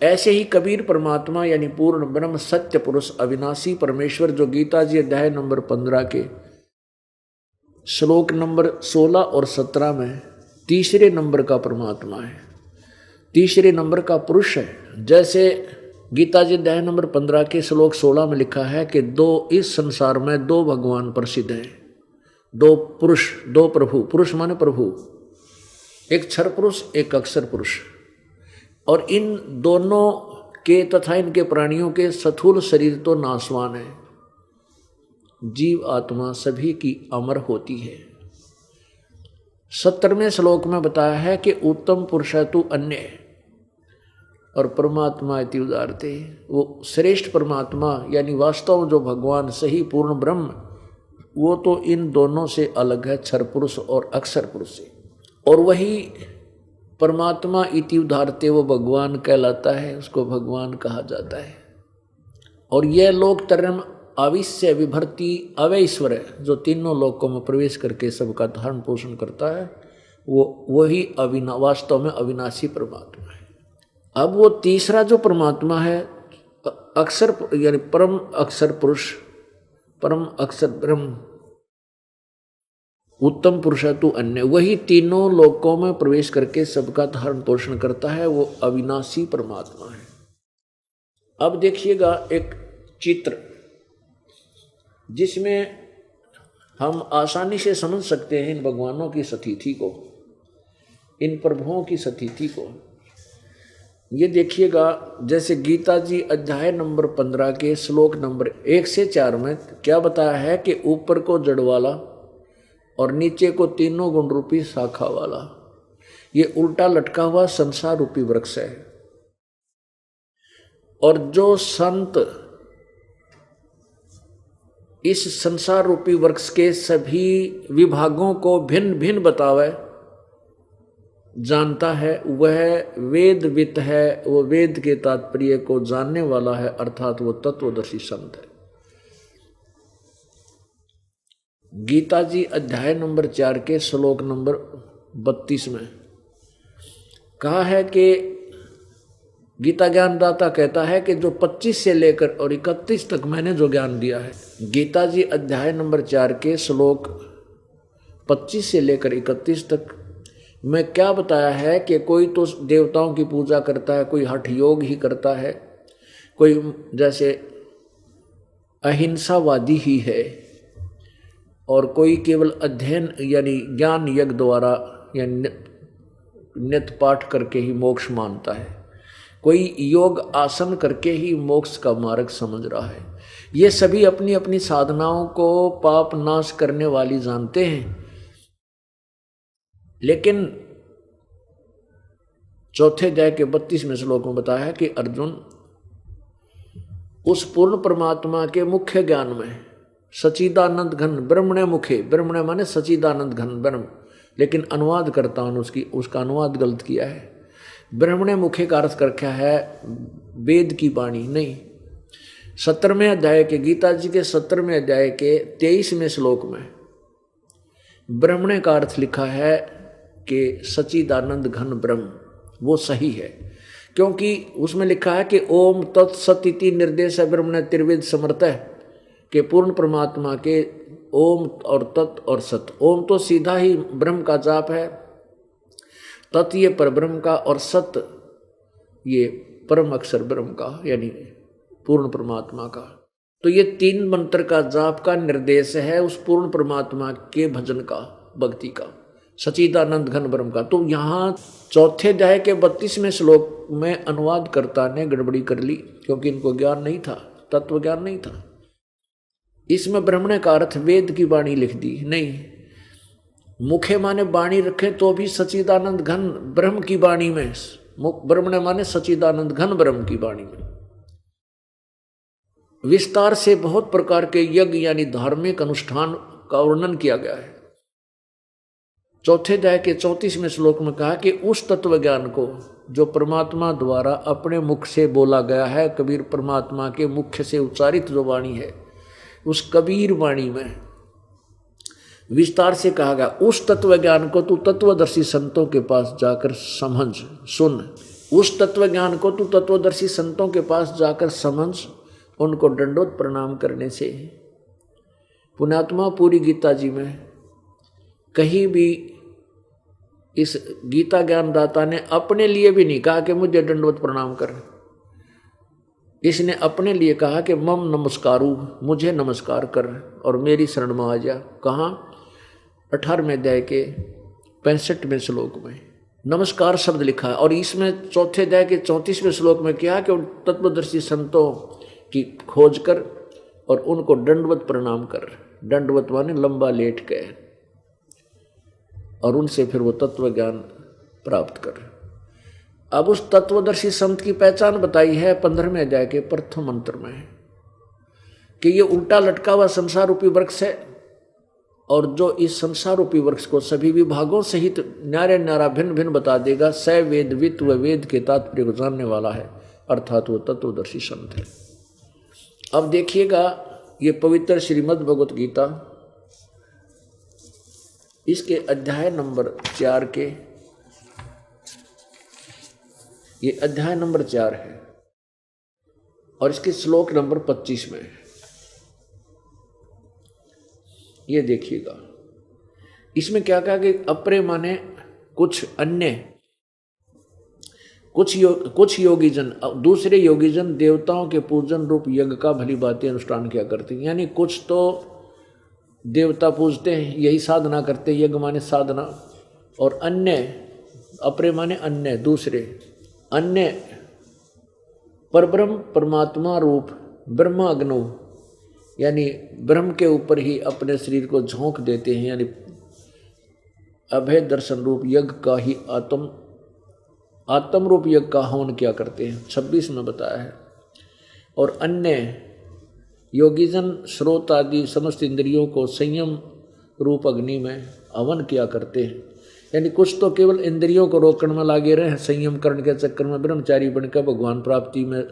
ऐसे ही कबीर परमात्मा यानी पूर्ण ब्रह्म सत्य पुरुष अविनाशी परमेश्वर जो गीता जी अध्याय नंबर 15 के श्लोक नंबर 16 और 17 में तीसरे नंबर का परमात्मा है, तीसरे नंबर का पुरुष है। जैसे गीता जी अध्याय नंबर 15 के श्लोक 16 में लिखा है कि इस संसार में दो भगवान प्रसिद्ध हैं, दो पुरुष, दो प्रभु। पुरुष माने प्रभु, एक क्षर पुरुष एक अक्षर पुरुष। और इन दोनों के तथा इनके प्राणियों के स्थूल शरीर तो नाशवान है, जीव आत्मा सभी की अमर होती है। 70वें श्लोक में बताया है कि उत्तम पुरुष तु अन्य और परमात्मा इति उदारते, वो श्रेष्ठ परमात्मा यानी वास्तव जो भगवान सही पूर्ण ब्रह्म, वो तो इन दोनों से अलग है, क्षर पुरुष और अक्षर पुरुष से। और वही परमात्मा इति उदारते वो भगवान कहलाता है, उसको भगवान कहा जाता है। और यह लोक तरम आविश्य विभर्ति अवैश्वर है, जो तीनों लोकों में प्रवेश करके सबका धारण पोषण करता है, वो वही वास्तव में अविनाशी परमात्मा है। अब वो तीसरा जो परमात्मा है अक्षर यानी परम अक्षर पुरुष, परम अक्षर ब्रह्म, उत्तम पुरुष तु अन्य, वही तीनों लोकों में प्रवेश करके सबका धारण पोषण करता है, वो अविनाशी परमात्मा है। अब देखिएगा एक चित्र जिसमें हम आसानी से समझ सकते हैं इन भगवानों की सतिथि को, इन प्रभुओं की सतिथि को। ये देखिएगा जैसे गीता जी अध्याय नंबर 15 के श्लोक नंबर 1 से 4 में क्या बताया है कि ऊपर को जड़ वाला और नीचे को तीनों गुण रूपी शाखा वाला, ये उल्टा लटका हुआ संसार रूपी वृक्ष है। और जो संत इस संसार रूपी वृक्ष के सभी विभागों को भिन्न भिन्न बतावे जानता है, वह वेदवित है, वो वेद के तात्पर्य को जानने वाला है, अर्थात वो तत्वदर्शी संत है। गीता जी अध्याय नंबर 4 के श्लोक नंबर 32 में कहा है कि गीता ज्ञानदाता कहता है कि जो 25 से लेकर और 31 तक मैंने जो ज्ञान दिया है, गीता जी अध्याय नंबर 4 के श्लोक 25 से लेकर 31 तक मैं क्या बताया है कि कोई तो देवताओं की पूजा करता है, कोई हठ योग ही करता है, कोई जैसे अहिंसावादी ही है, और कोई केवल अध्ययन यानी ज्ञान यज्ञ द्वारा या नित्य पाठ करके ही मोक्ष मानता है, कोई योग आसन करके ही मोक्ष का मार्ग समझ रहा है। ये सभी अपनी अपनी साधनाओं को पाप नाश करने वाली जानते हैं, लेकिन चौथे अध्याय के 32वें श्लोक में बताया है कि अर्जुन उस पूर्ण परमात्मा के मुख्य ज्ञान में सच्चिदानंद घन ब्रह्मणे मुखे, ब्रह्मणे माने सच्चिदानंद घन ब्रह्म, लेकिन अनुवाद करता हूं उसका अनुवाद गलत किया है। ब्रह्मणे मुखे का अर्थ कर रखा है वेद की वाणी, नहीं। 17वें अध्याय के, गीता जी के 17वें अध्याय के 23वें श्लोक में ब्रह्मणे का अर्थ लिखा है कि सच्चिदानंद घन ब्रह्म, वो सही है, क्योंकि उसमें लिखा है कि ओम तत्सत इति निर्देश ब्रह्मणे त्रिवेद समर्थ है, कि पूर्ण परमात्मा के ओम और तत् और सत। ओम तो सीधा ही ब्रह्म का जाप है, तत् ये परब्रह्म का, और सत ये परम अक्षर ब्रह्म का यानी पूर्ण परमात्मा का। तो ये 3 मंत्र का जाप का निर्देश है उस पूर्ण परमात्मा के भजन का, भक्ति का, सच्चिदानंद घन ब्रह्म का। तो यहाँ 4थे अध्याय के 32वें श्लोक में अनुवादकर्ता ने गड़बड़ी कर ली, क्योंकि इनको ज्ञान नहीं था, तत्व ज्ञान नहीं था। इसमें ब्रह्मणे का अर्थ वेद की वाणी लिख दी, नहीं। मुखे माने वाणी रखे तो भी सच्चिदानंद घन ब्रह्म की वाणी में, ब्रह्मणे माने सच्चिदानंद घन ब्रह्म की वाणी में विस्तार से बहुत प्रकार के यज्ञ यानी धार्मिक अनुष्ठान का वर्णन किया गया है। 4थे अध्याय के 34वें श्लोक में कहा कि उस तत्व ज्ञान को जो परमात्मा द्वारा अपने मुख से बोला गया है, कबीर परमात्मा के मुख से उच्चारित जो वाणी है, उस कबीर वाणी में विस्तार से कहा गया उस तत्व ज्ञान को तू तत्वदर्शी संतों के पास जाकर समझ सुन। उस तत्व ज्ञान को तू तत्वदर्शी संतों के पास जाकर समझ, उनको दंडोत प्रणाम करने से। पुण्यात्मा पूरी गीता जी में कहीं भी इस गीता ज्ञानदाता ने अपने लिए भी नहीं कहा कि मुझे दंडवत प्रणाम कर, इसने अपने लिए कहा कि मम नमस्कारु, मुझे नमस्कार कर और मेरी शरण में आ जा। कहाँ? 18वें अध्याय के 65वें श्लोक में नमस्कार शब्द लिखा है, और इसमें 4थे अध्याय के 34वें श्लोक में क्या कि तत्वदर्शी संतों की खोज कर और उनको दंडवत प्रणाम कर। दंडवत माने लंबा लेट के, और उनसे फिर वो तत्व ज्ञान प्राप्त कर। अब उस तत्वदर्शी संत की पहचान बताई है 15वें अध्याय के प्रथम मंत्र में, कि ये उल्टा लटका हुआ संसार रूपी वृक्ष है, और जो इस संसार रूपी वृक्ष को सभी विभागों सहित न्यारे न्यारा भिन्न भिन्न बता देगा, स वेदवित व वेद के तात्पर्य को जानने वाला है, अर्थात वो तत्वदर्शी संत है। अब देखिएगा ये पवित्र श्रीमद् भगवत गीता, इसके अध्याय नंबर 4 के, ये अध्याय नंबर 4 है और इसके श्लोक नंबर 25 में ये देखिएगा। इसमें क्या कहा कि अपरे माने कुछ अन्य, कुछ योगीजन, दूसरे योगीजन देवताओं के पूजन रूप यज्ञ का भली बातें अनुष्ठान किया करते हैं। यानी कुछ तो देवता पूजते हैं, यही साधना करते, यज्ञ माने साधना, और अन्य, अपरे माने अन्य, दूसरे, अन्य परब्रह्म परमात्मा रूप ब्रह्म अग्नो यानी ब्रह्म के ऊपर ही अपने शरीर को झोंक देते हैं, यानी अभय दर्शन रूप यज्ञ का ही आत्म रूप यज्ञ का हवन किया करते हैं, 26 में बताया है। और अन्य योगीजन स्रोत आदि समस्त इंद्रियों को संयम रूप अग्नि में हवन किया करते हैं। यानी कुछ तो केवल इंद्रियों को रोकने में लागे रहे, संयम करने के चक्कर में ब्रह्मचारी बनकर भगवान प्राप्ति में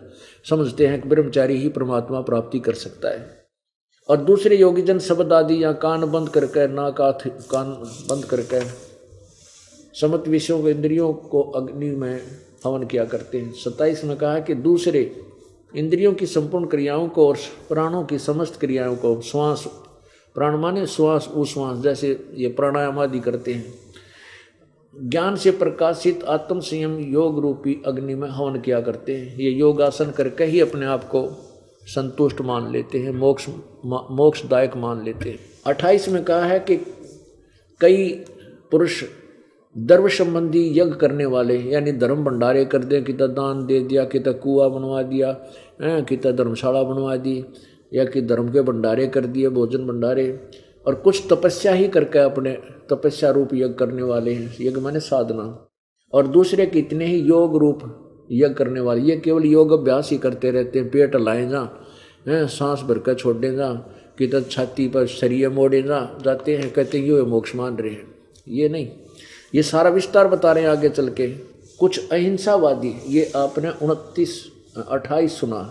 समझते हैं कि ब्रह्मचारी ही परमात्मा प्राप्ति कर सकता है। और दूसरे योगीजन शब्द आदि या कान बंद करके, नाक कान बंद करके समस्त विषयों को, इंद्रियों को अग्नि में हवन किया करते हैं। 27 में कहा कि दूसरे इंद्रियों की संपूर्ण क्रियाओं को और प्राणों की समस्त क्रियाओं को, श्वास, प्राण माने श्वास उश्वास, जैसे ये प्राणायाम आदि करते हैं, ज्ञान से प्रकाशित आत्म संयम योग रूपी अग्नि में हवन किया करते हैं। ये योगासन करके ही अपने आप को संतुष्ट मान लेते हैं, मोक्षदायक मान लेते हैं। 28 में कहा है कि कई पुरुष धर्म संबंधी यज्ञ करने वाले, यानी धर्म भंडारे कर दे, कि दान दे दिया, कि कुआ बनवा दिया, कि धर्मशाला बनवा दी, या कि धर्म के भंडारे कर दिए, भोजन भंडारे, और कुछ तपस्या ही करके अपने तपस्या रूप यज्ञ करने वाले हैं, यज्ञ माने साधना। और दूसरे कितने ही योग रूप यज्ञ करने वाले ये केवल योग अभ्यास ही करते रहते हैं, पेट लाए जा, सांस भर कर छोड़े जा, किधर छाती पर शरीर मोड़े जा जाते हैं, कहते हैं ये मोक्ष मान रहे हैं। ये नहीं, ये सारा विस्तार बता रहे हैं आगे चल के। कुछ अहिंसावादी, ये आपने 29-28 सुना,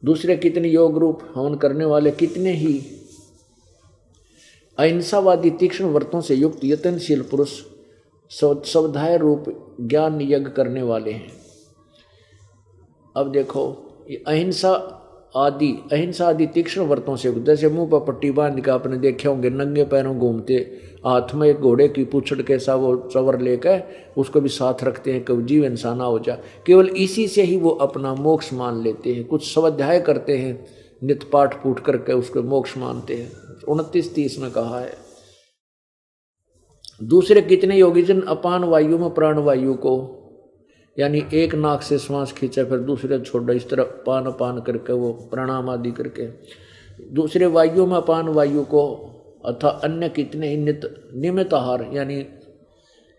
दूसरे कितने योग रूप हवन करने वाले, कितने ही अहिंसावादी तीक्ष्ण व्रतों से युक्त यत्नशील पुरुष स्वाध्याय रूप ज्ञान यज्ञ करने वाले हैं। अब देखो ये अहिंसा आदि तीक्ष्ण व्रतों से, जैसे मुंह पर पट्टी बांध के आपने देखे होंगे नंगे पैरों घूमते, हाथ में एक घोड़े की पूंछड़ के सा वो चवर लेकर उसको भी साथ रखते हैं, कभी जीव इंसान हो जा, केवल इसी से ही वो अपना मोक्ष मान लेते हैं। कुछ स्वाध्याय करते हैं, नित पाठ पूठ करके उसको मोक्ष मानते हैं। 29-30 में कहा है। दूसरे कितने योगीजन अपान वायु में प्राण वायु को, यानी एक नाक से श्वास खींचा फिर दूसरे छोड़ा, इस तरह पान अपान करके वो प्राणायाम आदि करके दूसरे वायु में अपान वायु को, अथा अन्य कितने ही नियमित आहार, यानी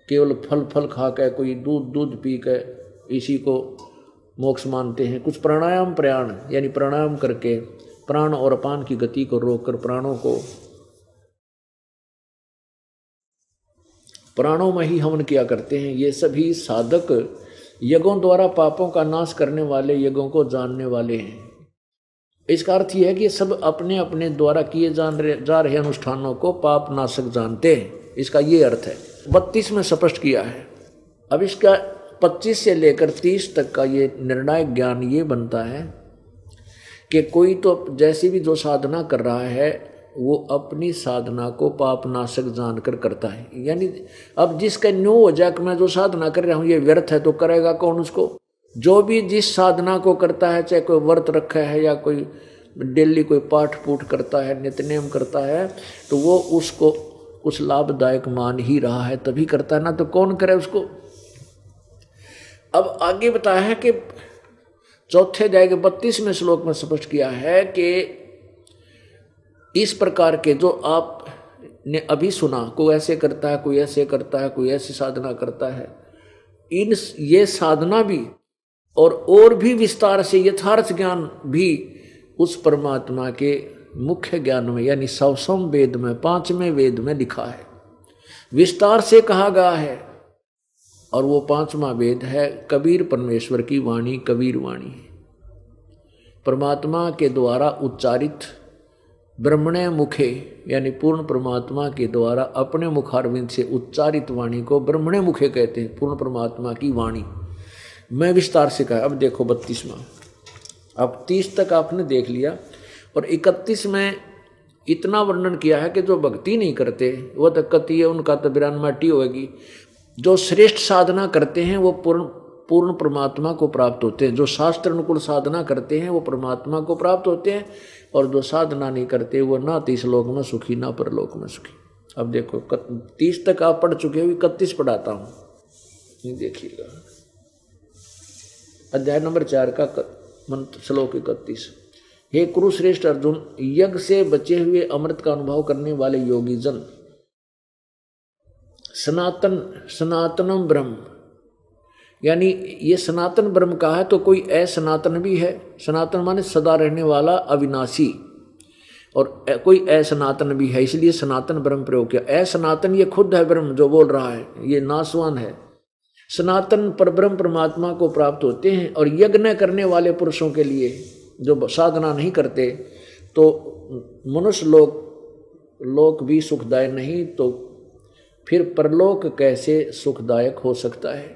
केवल फल खा के, कोई दूध पी के इसी को मोक्ष मानते हैं। कुछ प्राणायाम प्रयाण, यानी प्राणायाम करके प्राण और अपान की गति को रोककर प्राणों में ही हवन किया करते हैं। ये सभी साधक यज्ञों द्वारा पापों का नाश करने वाले, यज्ञों को जानने वाले हैं। इसका अर्थ यह है कि सब अपने अपने द्वारा किए जा रहे अनुष्ठानों को पाप नाशक जानते हैं, इसका ये अर्थ है। 32 में स्पष्ट किया है। अब इसका 25 से लेकर 30 तक का ये निर्णायक ज्ञान ये बनता है कि कोई तो जैसी भी जो साधना कर रहा है वो अपनी साधना को पाप नाशक जानकर करता है। यानी अब जिसका न्यू हो जाए कि मैं जो साधना कर रहा हूँ ये व्यर्थ है, तो करेगा कौन उसको? जो भी जिस साधना को करता है, चाहे कोई व्रत रखा है या कोई डेली कोई पाठ पूठ करता है, नित्यनेम करता है, तो वो उसको कुछ लाभदायक मान ही रहा है, तभी करता है, ना तो कौन करे उसको। अब आगे बताया है कि चौथे अध्याय के 32वें श्लोक में स्पष्ट किया है कि इस प्रकार के जो आपने अभी सुना, कोई ऐसे करता है, कोई ऐसे करता है, कोई ऐसी साधना करता है, ये साधना भी और भी विस्तार से यथार्थ ज्ञान भी उस परमात्मा के मुख्य ज्ञान में, यानी सवसम वेद में, 5वें वेद में लिखा है, विस्तार से कहा गया है। और वो 5वां वेद है कबीर परमेश्वर की वाणी, कबीर वाणी, परमात्मा के द्वारा उच्चारित ब्रह्मणे मुखे, यानी पूर्ण परमात्मा के द्वारा अपने मुखारविंद से उच्चारित वाणी को ब्रह्मणे मुखे कहते हैं, पूर्ण परमात्मा की वाणी। मैं विस्तार से कहा। अब देखो 32वां, अब 30 तक आपने देख लिया, और 31 में इतना वर्णन किया है कि जो भक्ति नहीं करते वो तो कति है, उनका तो बिरान माटी होगी। जो श्रेष्ठ साधना करते हैं वो पूर्ण परमात्मा को प्राप्त होते हैं। जो शास्त्र अनुकूल साधना करते हैं वो परमात्मा को प्राप्त होते हैं, और जो साधना नहीं करते वो ना तो इस लोक में सुखी ना परलोक में सुखी। अब देखो 30 तक आप पढ़ चुके हो, 31 पढ़ाता हूँ, ये देखिएगा। अध्याय नंबर 4 का मंत्र, श्लोक 31। हे कुरुश्रेष्ठ अर्जुन, यज्ञ से बचे हुए अमृत का अनुभव करने वाले योगी जन, सनातनम ब्रह्म, यानी ये सनातन ब्रह्म का है, तो कोई असनातन भी है। सनातन माने सदा रहने वाला, अविनाशी, और कोई असनातन भी है, इसलिए सनातन ब्रह्म प्रयोग किया। असनातन ये खुद है ब्रह्म जो बोल रहा है, ये नाशवान है। सनातन पर ब्रह्म परमात्मा को प्राप्त होते हैं। और यज्ञ करने वाले पुरुषों के लिए, जो साधना नहीं करते, तो मनुष्य लोक भी सुखदायक नहीं, तो फिर परलोक कैसे सुखदायक हो सकता है।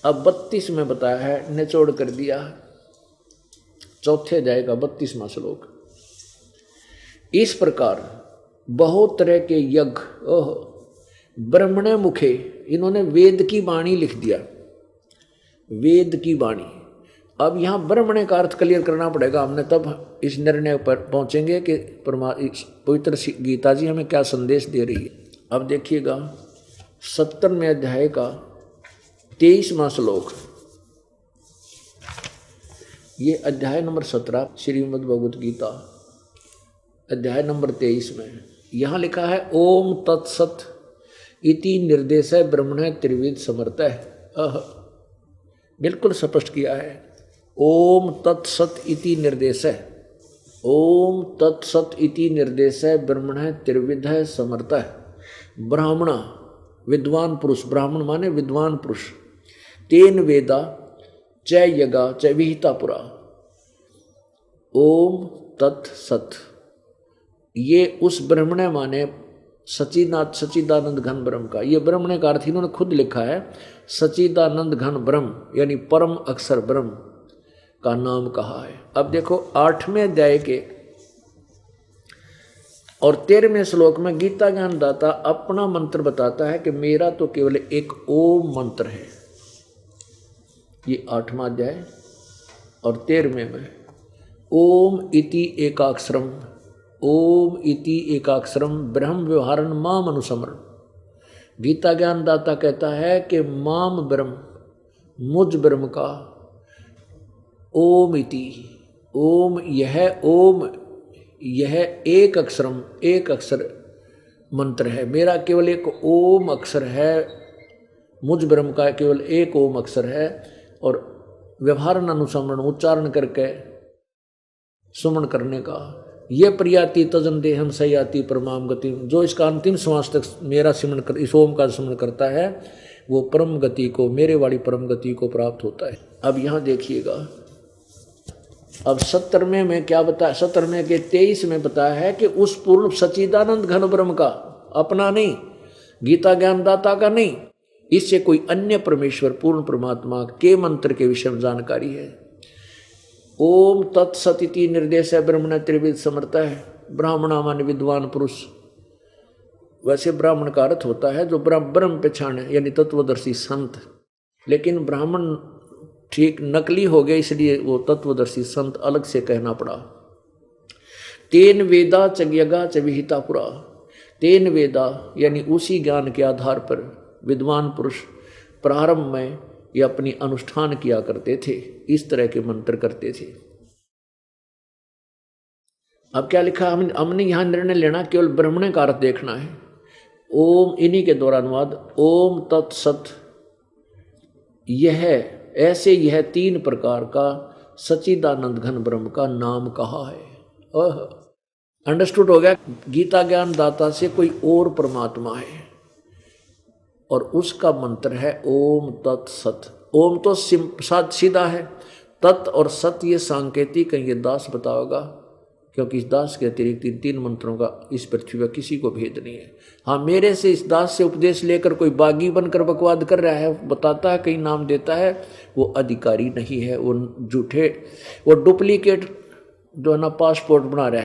अब 32 में बताया है, निचोड़ कर दिया, चौथे अध्याय का 32वां श्लोक। इस प्रकार बहुत तरह के यज्ञ ब्रह्मणे मुखे, इन्होंने वेद की वाणी लिख दिया, वेद की वाणी। अब यहाँ ब्रह्मणे का अर्थ क्लियर करना पड़ेगा हमने, तब इस निर्णय पर पहुंचेंगे कि पवित्र गीता जी हमें क्या संदेश दे रही है। अब देखिएगा 70वें अध्याय का 23वां श्लोक, ये अध्याय नंबर 17 श्रीमद् भगवत गीता अध्याय नंबर 23 में यहाँ लिखा है, ओम तत्सत इति निर्देश ब्रह्मणे त्रिविध समर्थ। बिल्कुल स्पष्ट किया है। ओम तत्सत इति निर्देश है, ओम तत्सत इति निर्देश है, ब्रह्मण त्रिविध समर्थ है। ब्राह्मण विद्वान पुरुष, ब्राह्मण माने विद्वान पुरुष, तेन वेदा च यगा च विहिता पुरा। ओम तत्सत, ये उस ब्रह्मण माने सच्चिदानंद घन ब्रह्म का, ये ब्रह्मण का अर्थ इन्होंने खुद लिखा है, सच्चिदानंद घन ब्रह्म यानी परम अक्षर ब्रह्म का नाम कहा है। अब देखो 8वें अध्याय के और 13वें श्लोक में गीता ज्ञान दाता अपना मंत्र बताता है कि मेरा तो केवल एक ओम मंत्र है। ये 8वां अध्याय और 13वें में ओम इति एकाक्षरम, ओम इति एकाक्षरम ब्रह्म व्यवहारन माम अनुसमरण। गीता ज्ञान दाता कहता है कि माम ब्रह्म, मुझ ब्रह्म का ओम इति, ओम यह ओम, यह एक अक्षरम, एक अक्षर मंत्र है। मेरा केवल एक ओम अक्षर है, मुझ ब्रह्म का केवल एक ओम अक्षर है। और व्यवहारन अनुसमरण, उच्चारण करके सुमन करने का, ये प्रियाति तजन देहम सयाति परमाम गति, जो इसका अंतिम श्वास तक मेरा सिमरण कर, इस ओम का सिमरण करता है, वो परम गति को, मेरे वाली परम गति को प्राप्त होता है। अब यहाँ देखिएगा, अब 17वें में क्या बताया, 17वें के 23 में बताया है कि उस पूर्ण सच्चिदानंद घन ब्रह्म का, अपना नहीं, गीता ज्ञान दाता का नहीं, इससे कोई अन्य परमेश्वर पूर्ण परमात्मा के मंत्र के विषय में जानकारी है। ओम तत्सत इति निर्देश है, ब्रह्मण त्रिविध समर्थ है। ब्राह्मणा मान विद्वान पुरुष, वैसे ब्राह्मण का अर्थ होता है जो ब्रह्म पहचान है, यानी तत्वदर्शी संत, लेकिन ब्राह्मण ठीक नकली हो गया, इसलिए वो तत्वदर्शी संत अलग से कहना पड़ा। तेन वेदा च यगा च विहिता पुरा, तेन वेदा यानी उसी ज्ञान के आधार पर विद्वान पुरुष प्रारंभ में ये अपनी अनुष्ठान किया करते थे, इस तरह के मंत्र करते थे। अब क्या लिखा, हमने यहां निर्णय लेना, केवल ब्रह्मण का अर्थ देखना है। ओम, इन्हीं के द्वारा अनुवाद, ओम तत्सत, यह ऐसे यह 3 प्रकार का सच्चिदानंद घन ब्रह्म का नाम कहा है। अंडरस्टूड हो गया, गीता ज्ञान दाता से कोई और परमात्मा है और उसका मंत्र है ओम तत्सत। ओम तो सीधा है, तत् और सत ये सांकेतिक है, ये दास बताओगा, क्योंकि इस दास के अतिरिक्त इन 3 मंत्रों का इस पृथ्वी पर किसी को भेद नहीं है। हाँ, मेरे से इस दास से उपदेश लेकर कोई बागी बनकर बकवाद कर रहा है, बताता है, कहीं नाम देता है, वो अधिकारी नहीं है, वो झूठे, वो डुप्लीकेट जो है ना पासपोर्ट बना रहा है।